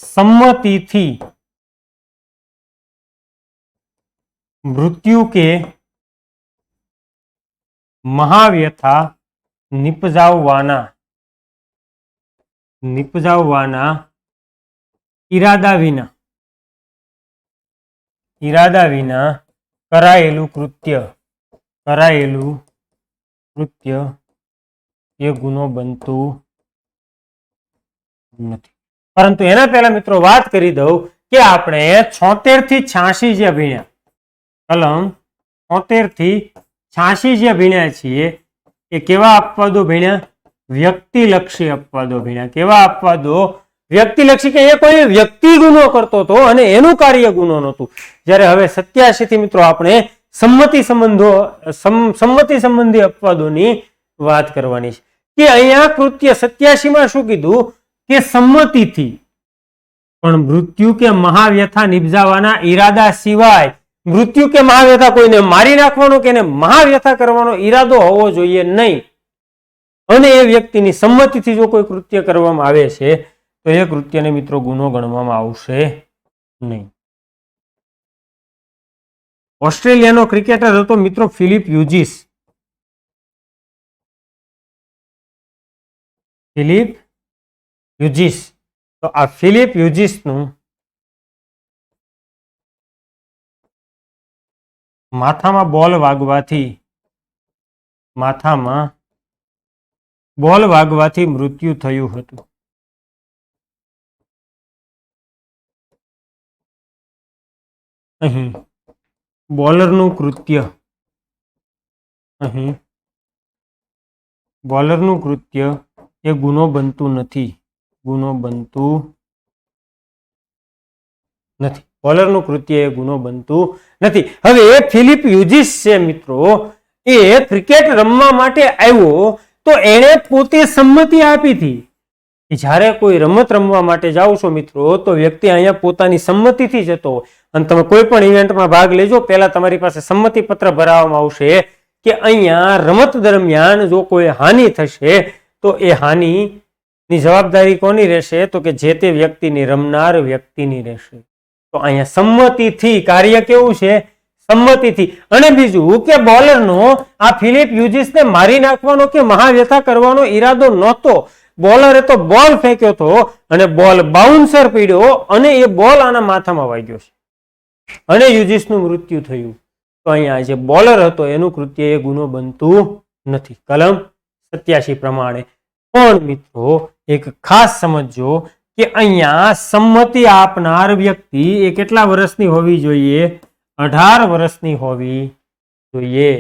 સંમતિથી મૃત્યુ કે મહાવ્યથા નિપજાવવાના ઈરાદા વિના કરાયેલું કૃત્ય કરાયેલું કૃત્ય એ ગુનો બનતું નથી. પરંતુ એના પહેલા મિત્રો વાત કરી દઉં કે આપણે 76 થી 86 જે ભણ્યા, કલમ 76 થી 86 જે ભણ્યા છીએ એ કેવા અપવાદો ભણ્યા? વ્યક્તિલક્ષી અપવાદો ભણ્યા. કેવા અપવાદો? વ્યક્તિલક્ષી, કે એ કોઈ વ્યક્તિ ગુનો કરતો હતો અને એનું કાર્ય ગુનો નહોતું. જ્યારે હવે 87 થી મિત્રો આપણે સંમતિ સંબંધી અપવાદોની વાત કરવાની છે. કે અહીંયા કૃત્ય 87 માં શું કીધું? કે સંમતિથી પણ મૃત્યુ કે મહાવ્યથા નિપજાવવાના ઈરાદા સિવાય, મૃત્યુ કે મહાવ્યથા, કોઈને મારી નાખવાનો કે એને મહાવ્યથા કરવાનો ઈરાદો હોવો જોઈએ નહીં. અને એ વ્યક્તિની સંમતિથી જો કોઈ કૃત્ય કરવામાં આવે છે તો એ કૃત્યને મિત્રો ગુનો ગણવામાં આવશે નહીં. ઓસ્ટ્રેલિયાનો ક્રિકેટર હતો મિત્રો ફિલિપ હ્યુજીસ. Philip Hughes. તો આ ફિલિપ હ્યુજીસનું માથામાં બોલ વાગવાથી મૃત્યુ થયું હતું. અહીં બોલરનું કૃત્ય એ ગુનો બનતું નથી. બોલરનું કૃત્ય એ ગુનો બનતું નથી. હવે ફિલિપ હ્યુજીસ છે મિત્રો, એ ક્રિકેટ રમવા માટે આવ્યો તો એણે પોતે સંમતિ આપી હતી. જ્યારે કોઈ રમત રમવા માટે જાઓ છો મિત્રો તો વ્યક્તિ અહીંયા પોતાની સંમતિથી જતો હોય અને તમે કોઈ પણ ઇવેન્ટમાં ભાગ લેજો, પહેલા તમારી પાસે સંમતિ પત્ર ભરાવવામાં આવશે કે અહીંયા રમત દરમિયાન જો કોઈ હાનિ થશે તો એ હાનિની જવાબદારી કોની રહેશે? તો કે જે તે વ્યક્તિની, રમનાર વ્યક્તિની રહેશે. તો અહીંયા સંમતિથી કાર્ય કેવું છે? સંમતિથી. અને બીજું કે બોલરનો આ ફિલિપ હ્યુજીસને મારી નાખવાનો કે મહાવ્યથા કરવાનો ઈરાદો નહોતો. બોલરે તો બોલ ફેંક્યો હતો અને બોલ બાઉન્સર પડ્યો અને એ બોલ આના માથામાં વાગ્યો છે અને હ્યુજીસનું મૃત્યુ થયું. તો અહીંયા જે બોલર હતો એનું કૃત્ય એ ગુનો બનતું નથી કલમ 87 પ્રમાણે. પણ મિત્રો એક ખાસ સમજો કે અહીંયા સંમતિ આપનાર વ્યક્તિ એ કેટલા વર્ષની હોવી જોઈએ? 18 વર્ષની હોવી જોઈએ.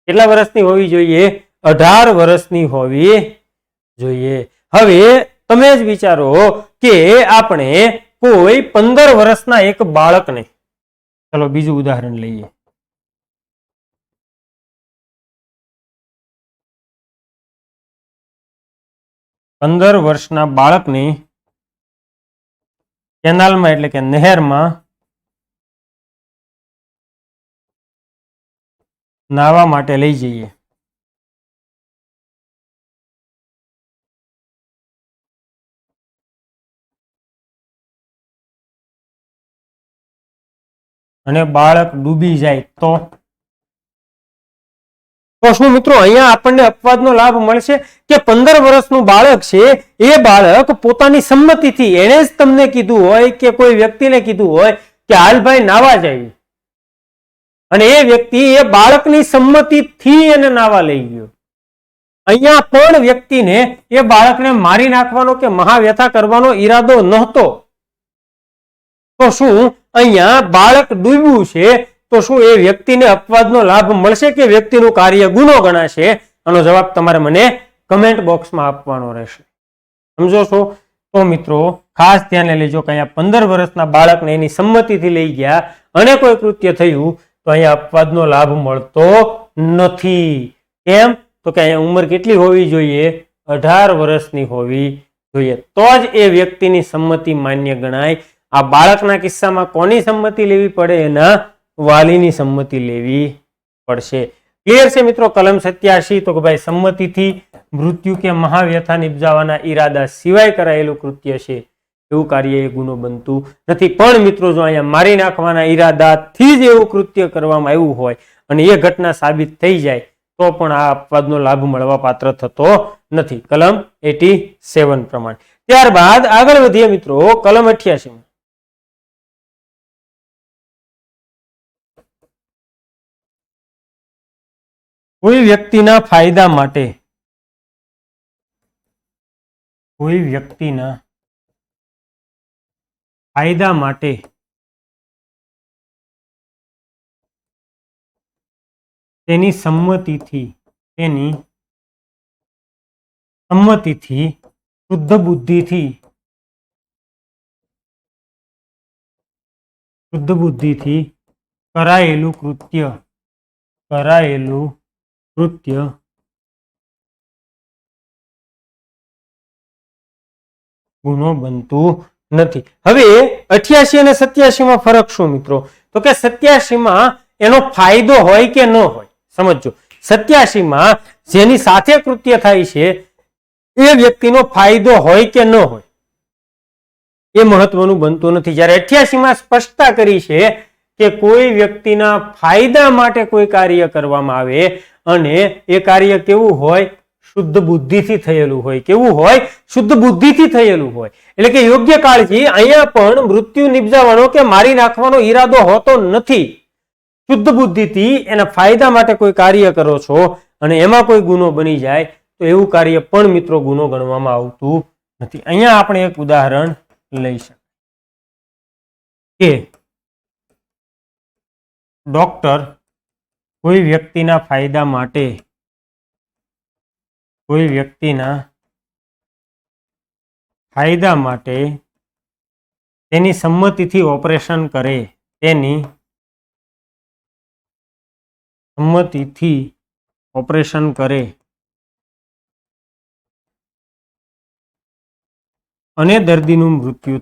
કેટલા વર્ષની હોવી જોઈએ? 18 વર્ષની હોવી જોઈએ. હવે તમે જ વિચારો કે આપણે કોઈ 15 વર્ષના એક બાળકને, ચલો બીજું ઉદાહરણ લઈએ. 15 વર્ષના બાળકને કેનાલમાં એટલે કે નહેરમાં નાહવા માટે લઈ જઈએ. અને બાળક ડૂબી જાય તો શું મિત્રો અહીંયા આપણને અપવાદનો લાભ મળશે કે 15 વર્ષનું બાળક છે એ બાળક પોતાની સંમતિથી, એણે જ તમને કીધું હોય કે કોઈ વ્યક્તિને કીધું હોય કે હાલ ભાઈ નાવા જાય, અને એ વ્યક્તિ એ બાળકની સંમતિથી એને નાવા લઈ ગયો. અહીંયા પણ વ્યક્તિને એ બાળકને મારી નાખવાનો કે મહાવ્યથા કરવાનો ઈરાદો નહોતો. તો શું અહીંયા બાળક ડૂબ્યું છે તો શું એ વ્યક્તિને અપવાદનો લાભ મળશે કે વ્યક્તિનું કાર્ય ગુનો ગણાશે? આનો જવાબ તમારે મને કમેન્ટ બોક્સમાં આપવાનો રહેશે. સમજો છો? તો મિત્રો ખાસ ધ્યાને લેજો કે અહીંયા 15 વર્ષના બાળકને એની સંમતિથી લઈ ગયા અને કોઈ કૃત્ય થયું તો અહીંયા અપવાદનો લાભ મળતો નથી. કેમ? તો કે અહીંયા ઉંમર કેટલી હોવી જોઈએ? 18 વર્ષની હોવી જોઈએ. તો જ એ વ્યક્તિની સંમતિ માન્ય ગણાય. આ બાળકના કિસ્સામાં કોની સંમતિ લેવી પડે? એના વાલીની સંમતિ લેવી પડશે. ક્લિયર છે મિત્રો? કલમ 87 તો કે ભાઈ સંમતિથી મૃત્યુ કે મહાવ્યથા નિપજાવવાના ઈરાદા સિવાય કરાયેલું કૃત્ય છે એવું કાર્ય એ ગુનો બનતું નથી. પણ મિત્રો જો અહીંયા મારી નાખવાના ઈરાદાથી જ એવું કૃત્ય કરવામાં આવ્યું હોય અને એ ઘટના સાબિત થઈ જાય તો પણ આ અપવાદનો લાભ મળવા પાત્ર થતો નથી કલમ 87 પ્રમાણે. ત્યારબાદ આગળ વધીએ મિત્રો કલમ 88. કોઈ વ્યક્તિના ફાયદા માટે કોઈ વ્યક્તિના ફાયદા માટે તેની સંમતિથી શુદ્ધ બુદ્ધિથી કરાયેલું કૃત્ય ગુનો બનતું નથી. હવે 88 અને 87 માં ફરક શું મિત્રો? તો કે 87 માં એનો ફાયદો હોય કે ન હોય. સમજો, 87 માં જેની સાથે કૃત્ય થાય છે એ વ્યક્તિનો ફાયદો હોય કે ન હોય એ મહત્વનું બનતું નથી. જ્યારે 88 માં સ્પષ્ટતા કરી છે કે કોઈ વ્યક્તિના ફાયદા માટે કોઈ કાર્ય કરવામાં આવે અને એ કાર્ય કેવું હોય? શુદ્ધ બુદ્ધિથી થયેલું હોય. કેવું હોય? શુદ્ધ બુદ્ધિથી થયેલું હોય. એટલે કે યોગ્ય કાળજી. અહીંયા પણ મૃત્યુ નિપજાવવાનો કે મારી નાખવાનો ઈરાદો હોતો નથી. શુદ્ધ બુદ્ધિથી એના ફાયદા માટે કોઈ કાર્ય કરો છો અને એમાં કોઈ ગુનો બની જાય તો એવું કાર્ય પણ મિત્રો ગુનો ગણવામાં આવતું નથી. અહીંયા આપણે એક ઉદાહરણ લઈ શકીએ કે ડોક્ટર કોઈ વ્યક્તિના ફાયદા માટે તેની સંમતિથી ઓપરેશન કરે. અને દર્દીનું મૃત્યુ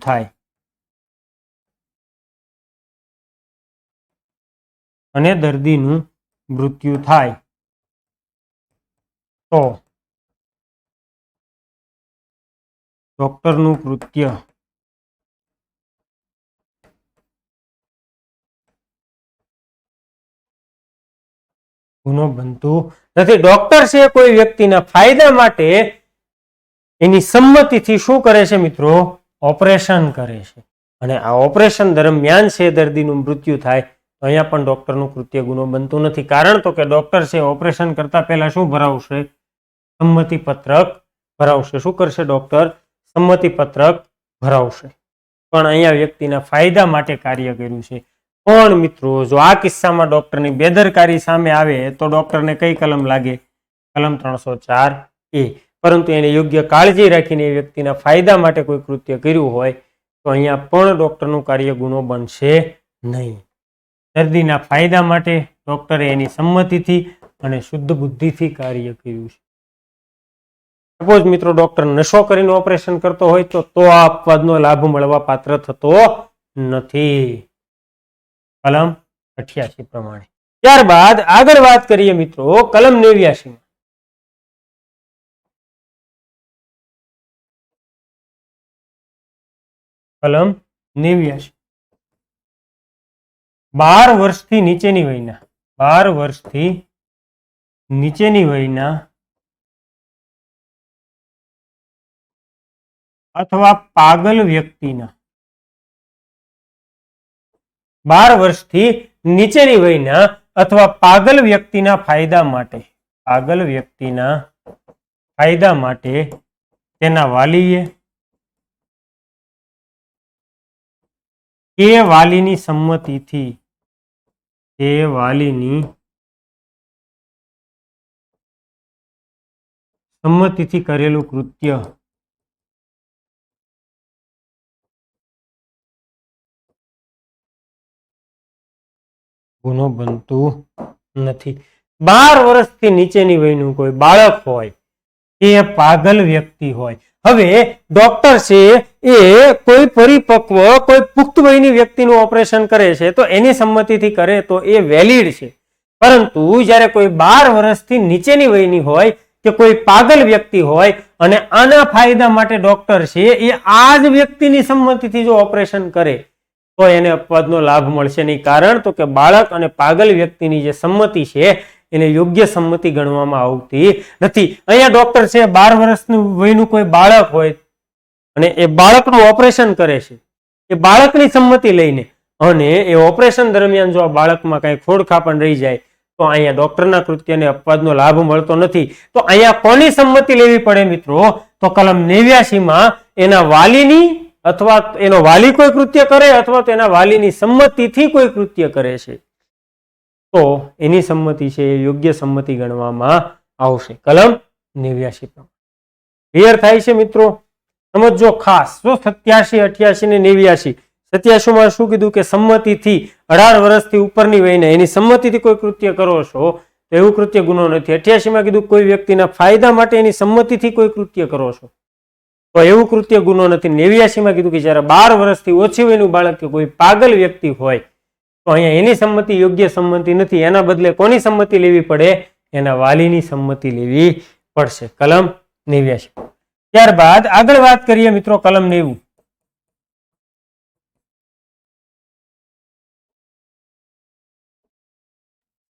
થાય. તો ડોક્ટરનું કૃત્ય ગુનો બનતું નથી. ડોક્ટર છે કોઈ વ્યક્તિના ફાયદા માટે એની સંમતિથી શું કરે છે મિત્રો? ઓપરેશન કરે છે. અને આ ઓપરેશન દરમિયાન છે દર્દીનું મૃત્યુ થાય તો અહીંયા પણ ડોક્ટરનું કૃત્ય ગુનો બનતું નથી. કારણ તો કે ડોક્ટર છે ઓપરેશન કરતા પહેલા શું ભરાવશે? સંમતિ પત્રક ભરાવશે. શું કરશે ડોક્ટર? સંમતિ પત્રક ભરાવશે. પણ અહીંયા વ્યક્તિના ફાયદા માટે કાર્ય કર્યું છે. પણ મિત્રો જો આ કિસ્સામાં ડોક્ટરની બેદરકારી સામે આવે તો ડોક્ટરને કઈ કલમ લાગે? કલમ 304A. પરંતુ એને યોગ્ય કાળજી રાખીને એ વ્યક્તિના ફાયદા માટે કોઈ કૃત્ય કર્યું હોય તો અહીંયા પણ ડોક્ટરનું કાર્ય ગુનો બનશે નહીં. દર્દીના ફાયદા માટે ડોક્ટરે એની સંમતિથી અને શુદ્ધ બુદ્ધિથી કાર્ય કર્યું છે. સપોઝ મિત્રો ડોક્ટર નશો કરીને ઓપરેશન કરતો હોય તો આ અપવાદનો લાભ મળવા પાત્ર થતો નથી. કલમ 88 પ્રમાણે. ત્યારબાદ આગળ વાત કરીએ મિત્રો કલમ 89 માં. કલમ 89 12 વર્ષથી નીચેની વયના અથવા પાગલ વ્યક્તિના 12 વર્ષથી નીચેની વયના અથવા પાગલ વ્યક્તિના ફાયદા માટે તેના વાલીએ કે વાલીની સંમતિથી કરેલું કૃત્ય ગુનો બનતું નથી. 12 વર્ષથી નીચેની વયનું કોઈ બાળક હોય કે પાગલ વ્યક્તિ હોય. હવે ડોક્ટર છે એ કોઈ પરિપક્વ કોઈ પુખ્ત વયની વ્યક્તિનું ઓપરેશન કરે છે તો એની સંમતિથી કરે તો એ વેલિડ છે. પરંતુ જ્યારે કોઈ 12 વર્ષથી નીચેની વયની હોય કે કોઈ પાગલ વ્યક્તિ હોય અને આના ફાયદા માટે ડોક્ટર છે એ આ જ વ્યક્તિની સંમતિથી જો ઓપરેશન કરે તો એને અપવાદનો લાભ મળશે નહીં. કારણ તો કે બાળક અને પાગલ વ્યક્તિની જે સંમતિ છે એને યોગ્ય સંમતિ ગણવામાં આવતી નથી. અહીંયા ડોક્ટર છે 12 વર્ષનું વયનું કોઈ બાળક હોય અને એ બાળકનું ઓપરેશન કરે છે એ બાળકની સંમતિ લઈને અને એ ઓપરેશન દરમિયાન જો આ બાળકમાં કઈ ખોડખાપણ રહી જાય તો અહીંયા ડોક્ટરના કૃત્યને અપવાદનો લાભ મળતો નથી. તો અહીંયા કોની સંમતિ લેવી પડે મિત્રો? તો કલમ 89 માં એના વાલીની અથવા એનો વાલી કોઈ કૃત્ય કરે અથવા તો એના વાલીની સંમતિથી કોઈ કૃત્ય કરે છે તો એની સંમતિ છે એ યોગ્ય સંમતિ ગણવામાં આવશે. કલમ 89 ક્લિયર થાય છે મિત્રો? સમજો ખાસ. જો 87, 88 ને 89. 87 માં શું કીધું કે સંમતિથી 18 વર્ષથી ઉપરની વયને એની સંમતિથી કોઈ કૃત્ય કરો છો તો એવું કૃત્ય ગુનો નથી. 88 માં કીધું કોઈ વ્યક્તિના ફાયદા માટે એની સંમતિથી કોઈ કૃત્ય કરો છો તો એવું કૃત્ય ગુનો નથી. 89 માં કીધું કે જ્યારે 12 વર્ષથી ઓછી વયનું બાળક કે કોઈ પાગલ વ્યક્તિ હોય તો અહીંયા એની સંમતિ યોગ્ય સંમતિ નથી. એના બદલે કોની સંમતિ લેવી પડે? એના વાલીની સંમતિ લેવી પડશે. કલમ 89. ત્યારબાદ આગળ વાત કરીએ મિત્રો કલમ 90.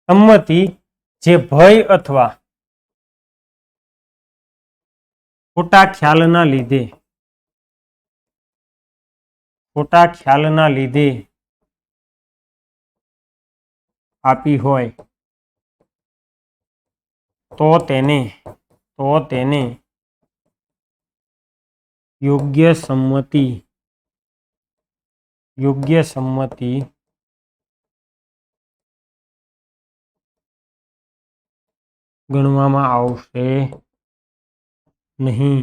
સંમતિ જે ભય અથવા ખોટા ખ્યાલના લીધે આપી હોય તો તેને યોગ્ય સંમતિ ગણવામાં આવશે નહીં.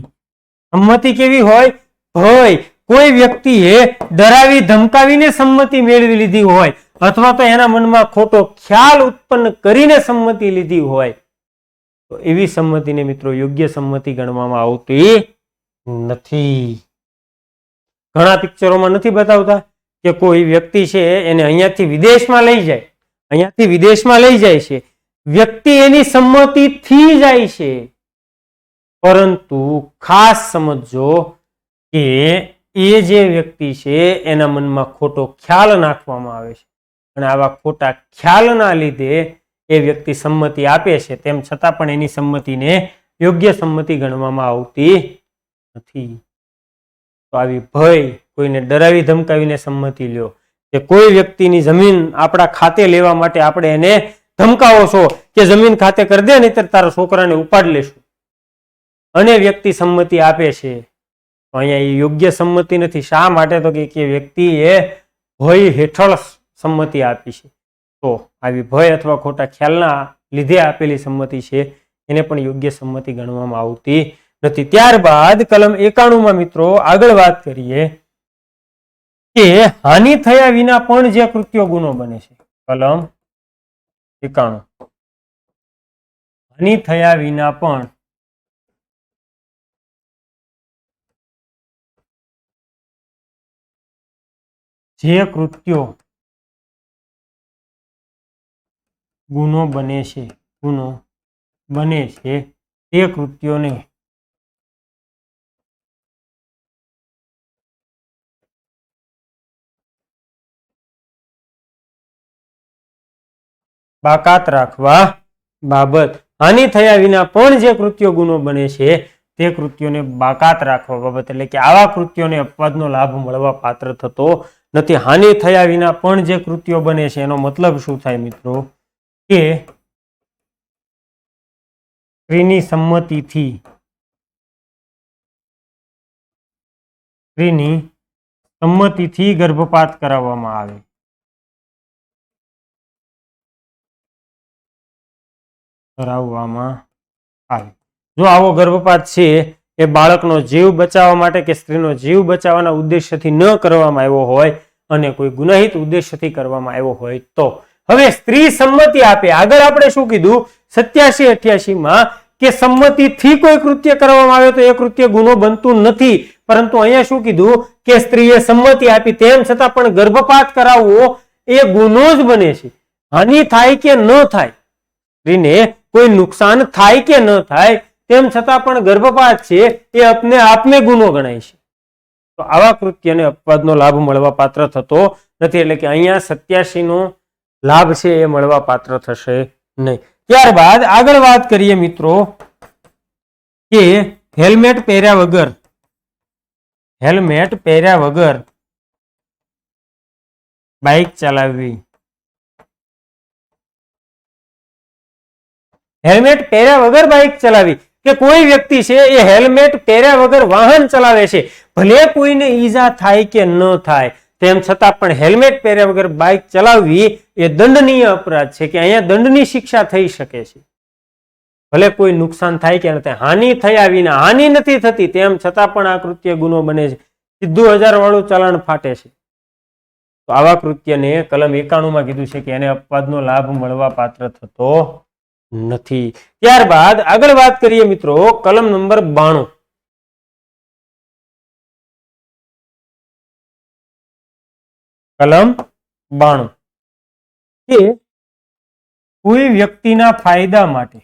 સંમતિ કેવી હોય? ભય. કોઈ વ્યક્તિએ ડરાવી ધમકાવીને સંમતિ મેળવી લીધી હોય અથવા તો એના મનમાં ખોટો ખ્યાલ ઉત્પન્ન કરીને સંમતિ લીધી હોય તો એવી સંમતિને મિત્રો યોગ્ય સંમતિ ગણવામાં આવતી નથી. ઘણા પિક્ચરોમાં નથી બતાવતા કે કોઈ વ્યક્તિ છે એને અહીંયાથી વિદેશમાં લઈ જાય છે. વ્યક્તિ એની સંમતિથી જાય છે પરંતુ ખાસ સમજો કે એ જે વ્યક્તિ છે એના મનમાં ખોટો ખ્યાલ નાખવામાં આવે છે અને આવા ખોટા ખ્યાલના લીધે એ વ્યક્તિ સંમતિ આપે છે તેમ છતાં પણ એની સંમતિને યોગ્ય સંમતિ ગણવામાં આવતી નથી. તો આવી ભય, કોઈને ડરાવી ધમકાવીને સંમતિ લ્યો કે કોઈ વ્યક્તિની જમીન આપણા ખાતે લેવા માટે આપણે એને ધમકાવો છો કે જમીન ખાતે કરી દે નહીતર તારા છોકરાને ઉપાડ લેશું અને વ્યક્તિ સંમતિ આપે છે તો અહીંયા એ યોગ્ય સંમતિ નથી. શા માટે? તો કે વ્યક્તિએ ભય હેઠળ સંમતિ આપી છે તો આવી ભય અથવા ખોટા ખ્યાલના લીધે આપેલી સંમતિ છે એને પણ યોગ્ય સંમતિ ગણવામાં આવતી નથી. ત્યારબાદ કલમ 91 માં મિત્રો આગળ વાત કરીએ કે હાનિ થયા વિના પણ જે કૃત્યો ગુનો બને છે. કલમ 91. હાનિ થયા વિના પણ જે કૃત્યો ગુનો બને છે તે કૃત્યોને બાકાત રાખવા બાબત. હાનિ થયા વિના પણ જે કૃત્યો ગુનો બને છે તે કૃત્યોને બાકાત રાખવા બાબત એટલે કે આવા કૃત્યોને અપવાદનો લાભ મળવા પાત્ર થતો નથી. હાનિ થયા વિના પણ જે કૃત્યો બને છે એનો મતલબ શું થાય મિત્રો? કે સ્ત્રીની સંમતિથી ગર્ભપાત કરાવવામાં આવે. જો આવો ગર્ભપાત છે એ બાળકનો જીવ બચાવવા માટે કે સ્ત્રીનો જીવ બચાવવાના ઉદ્દેશ્યથી ન કરવામાં આવ્યો હોય અને કોઈ ગુનાહિત ઉદ્દેશ્યથી કરવામાં આવ્યો હોય તો. હવે સ્ત્રી સંમતિ આપે. આગળ આપણે શું કીધું 87, 88 માં કે સંમતિથી કોઈ કૃત્ય કરવામાં આવે તો એ કૃત્ય ગુનો બનતું નથી. પરંતુ અહીંયા શું કીધું કે સ્ત્રીએ સંમતિ આપી તેમ છતાં પણ ગર્ભપાત કરાવવો એ ગુનો જ બને છે. હાનિ થાય કે ન થાય, સ્ત્રીને કોઈ નુકસાન થાય કે ન થાય તેમ છતાં પણ ગર્ભપાત છે એ આપને આપને ગુનો ગણાય છે. તો આવા કૃત્યને અપવાદનો લાભ મળવા પાત્ર થતો નથી. એટલે કે અહીંયા 87 નો લાભ છે એ મળવા પાત્ર થશે નહીં. ત્યારબાદ આગળ વાત કરીએ મિત્રો કે હેલ્મેટ પહેર્યા વગર બાઇક ચલાવવી હેલ્મેટ પહેર્યા વગર બાઇક ચલાવી, કે કોઈ વ્યક્તિ છે એ હેલ્મેટ પહેર્યા વગર વાહન ચલાવે છે, ભલે કોઈને ઈજા થાય કે ન થાય તેમ છતાં પણ હેલ્મેટ પહેર્યા વગર બાઇક ચલાવવી એ દંડનીય અપરાધ છે, કે અહીંયા દંડની શિક્ષા થઈ શકે છે. ભલે કોઈ નુકસાન થાય કે ન થાય, હાનિ થયા વિના, હાનિ નથી થતી તેમ છતાં પણ આ કૃત્ય ગુનો બને છે, સીધું 1000 વાળું ચલાણ ફાટે છે. તો આવા કૃત્યને કલમ 91 માં કીધું છે કે એને અપવાદનો લાભ મળવા પાત્ર થતો નથી. ત્યારબાદ આગળ વાત કરીએ મિત્રો કલમ નંબર 92. કલમ 92 કે કોઈ વ્યક્તિના ફાયદા માટે,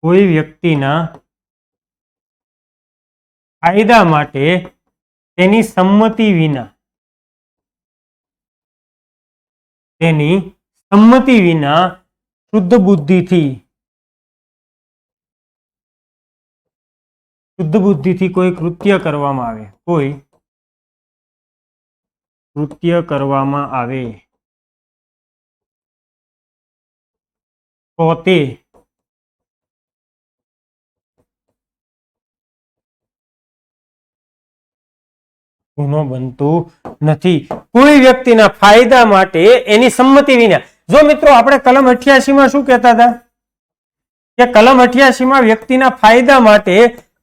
કોઈ વ્યક્તિના ફાયદા માટે તેની સંમતિ વિના, તેની સંમતિ વિના શુદ્ધ બુદ્ધિથી કોઈ કૃત્ય કરવામાં આવે, કોઈ કૃત્ય કરવામાં આવે તો તે ગુનો બનતું નથી. કોઈ વ્યક્તિના ફાયદા માટે એની સંમતિ વિના. જો મિત્રો આપણે કલમ 88 માં શું કહેતા હતા કે કલમ 88 માં વ્યક્તિના ફાયદા માટે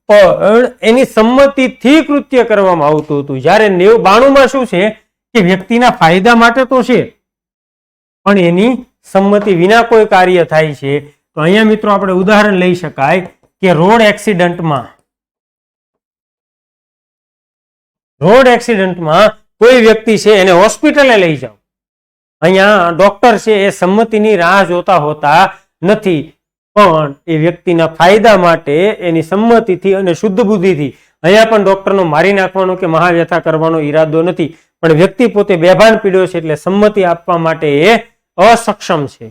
પણ એની સંમતિથી કૃત્ય કરવામાં આવતું હતું, જ્યારે 92 માં શું છે કે વ્યક્તિના ફાયદા માટે તો છે પણ એની સંમતિ વિના કોઈ કાર્ય થાય છે. તો અહીંયા મિત્રો આપણે ઉદાહરણ લઈ શકાય કે રોડ એક્સિડન્ટમાં કોઈ વ્યક્તિ છે એને હોસ્પિટલે લઈ જાઓ, અહીંયા ડોક્ટર છે એ સંમતિની રાહ જોતા હોતા નથી, પણ એ વ્યક્તિના ફાયદા માટે એની સંમતિથી અને શુદ્ધ બુદ્ધિથી, અહીંયા પણ ડોક્ટરનો મારી નાખવાનો કે મહાવ્યથા કરવાનો ઈરાદો નથી, પણ વ્યક્તિ પોતે બેભાન પીડ્યો છે એટલે સંમતિ આપવા માટે એ અસક્ષમ છે.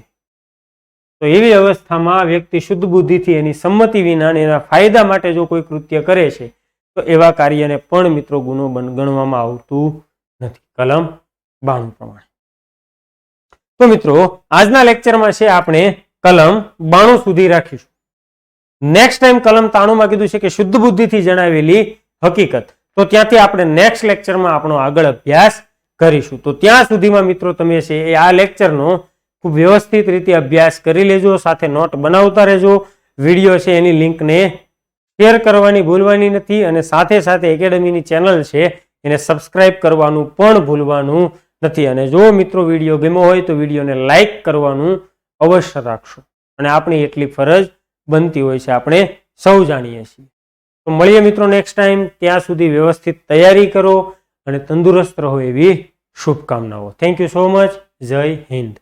તો એવી અવસ્થામાં વ્યક્તિ શુદ્ધ બુદ્ધિથી એની સંમતિ વિના એના ફાયદા માટે જો કોઈ કૃત્ય કરે છે તો એવા કાર્યને પણ મિત્રો ગુનો ગણવામાં આવતું નથી, કલમ 92 પ્રમાણે. તો મિત્રો આજના લેક્ચરમાં છે આપણે કલમ 92 સુધી રાખીશું. નેક્સ્ટ ટાઈમ કલમ 93 માં કીધું છે કે શુદ્ધ બુદ્ધિથી જણાવેલી હકીકત, તો ત્યાંથી આપણે નેક્સ્ટ લેક્ચરમાં આપણો આગળ અભ્યાસ કરીશું. તો ત્યાં સુધીમાં મિત્રો તમે છે એ આ લેક્ચરનો ખૂબ વ્યવસ્થિત રીતે અભ્યાસ કરી લેજો, સાથે નોટ બનાવતા રહેજો, વિડીયો છે એની લિંકને શેર કરવાની ભૂલવાની નથી, અને સાથે સાથે એકેડમીની ચેનલ છે એને સબસ્ક્રાઇબ કરવાનું પણ ભૂલવાનું નથી. અને જો મિત્રો વિડીયો ગમ્યો હોય તો વિડીયોને લાઈક કરવાનું અવશ્ય રાખશો, અને આપણી એટલી ફરજ બનતી હોય છે, આપણે સૌ જાણીએ છીએ. તો મળીએ મિત્રો નેક્સ્ટ ટાઈમ. ત્યાં સુધી વ્યવસ્થિત તૈયારી કરો અને તંદુરસ્ત રહો એવી શુભકામનાઓ. Thank you so much. જય હિન્દ.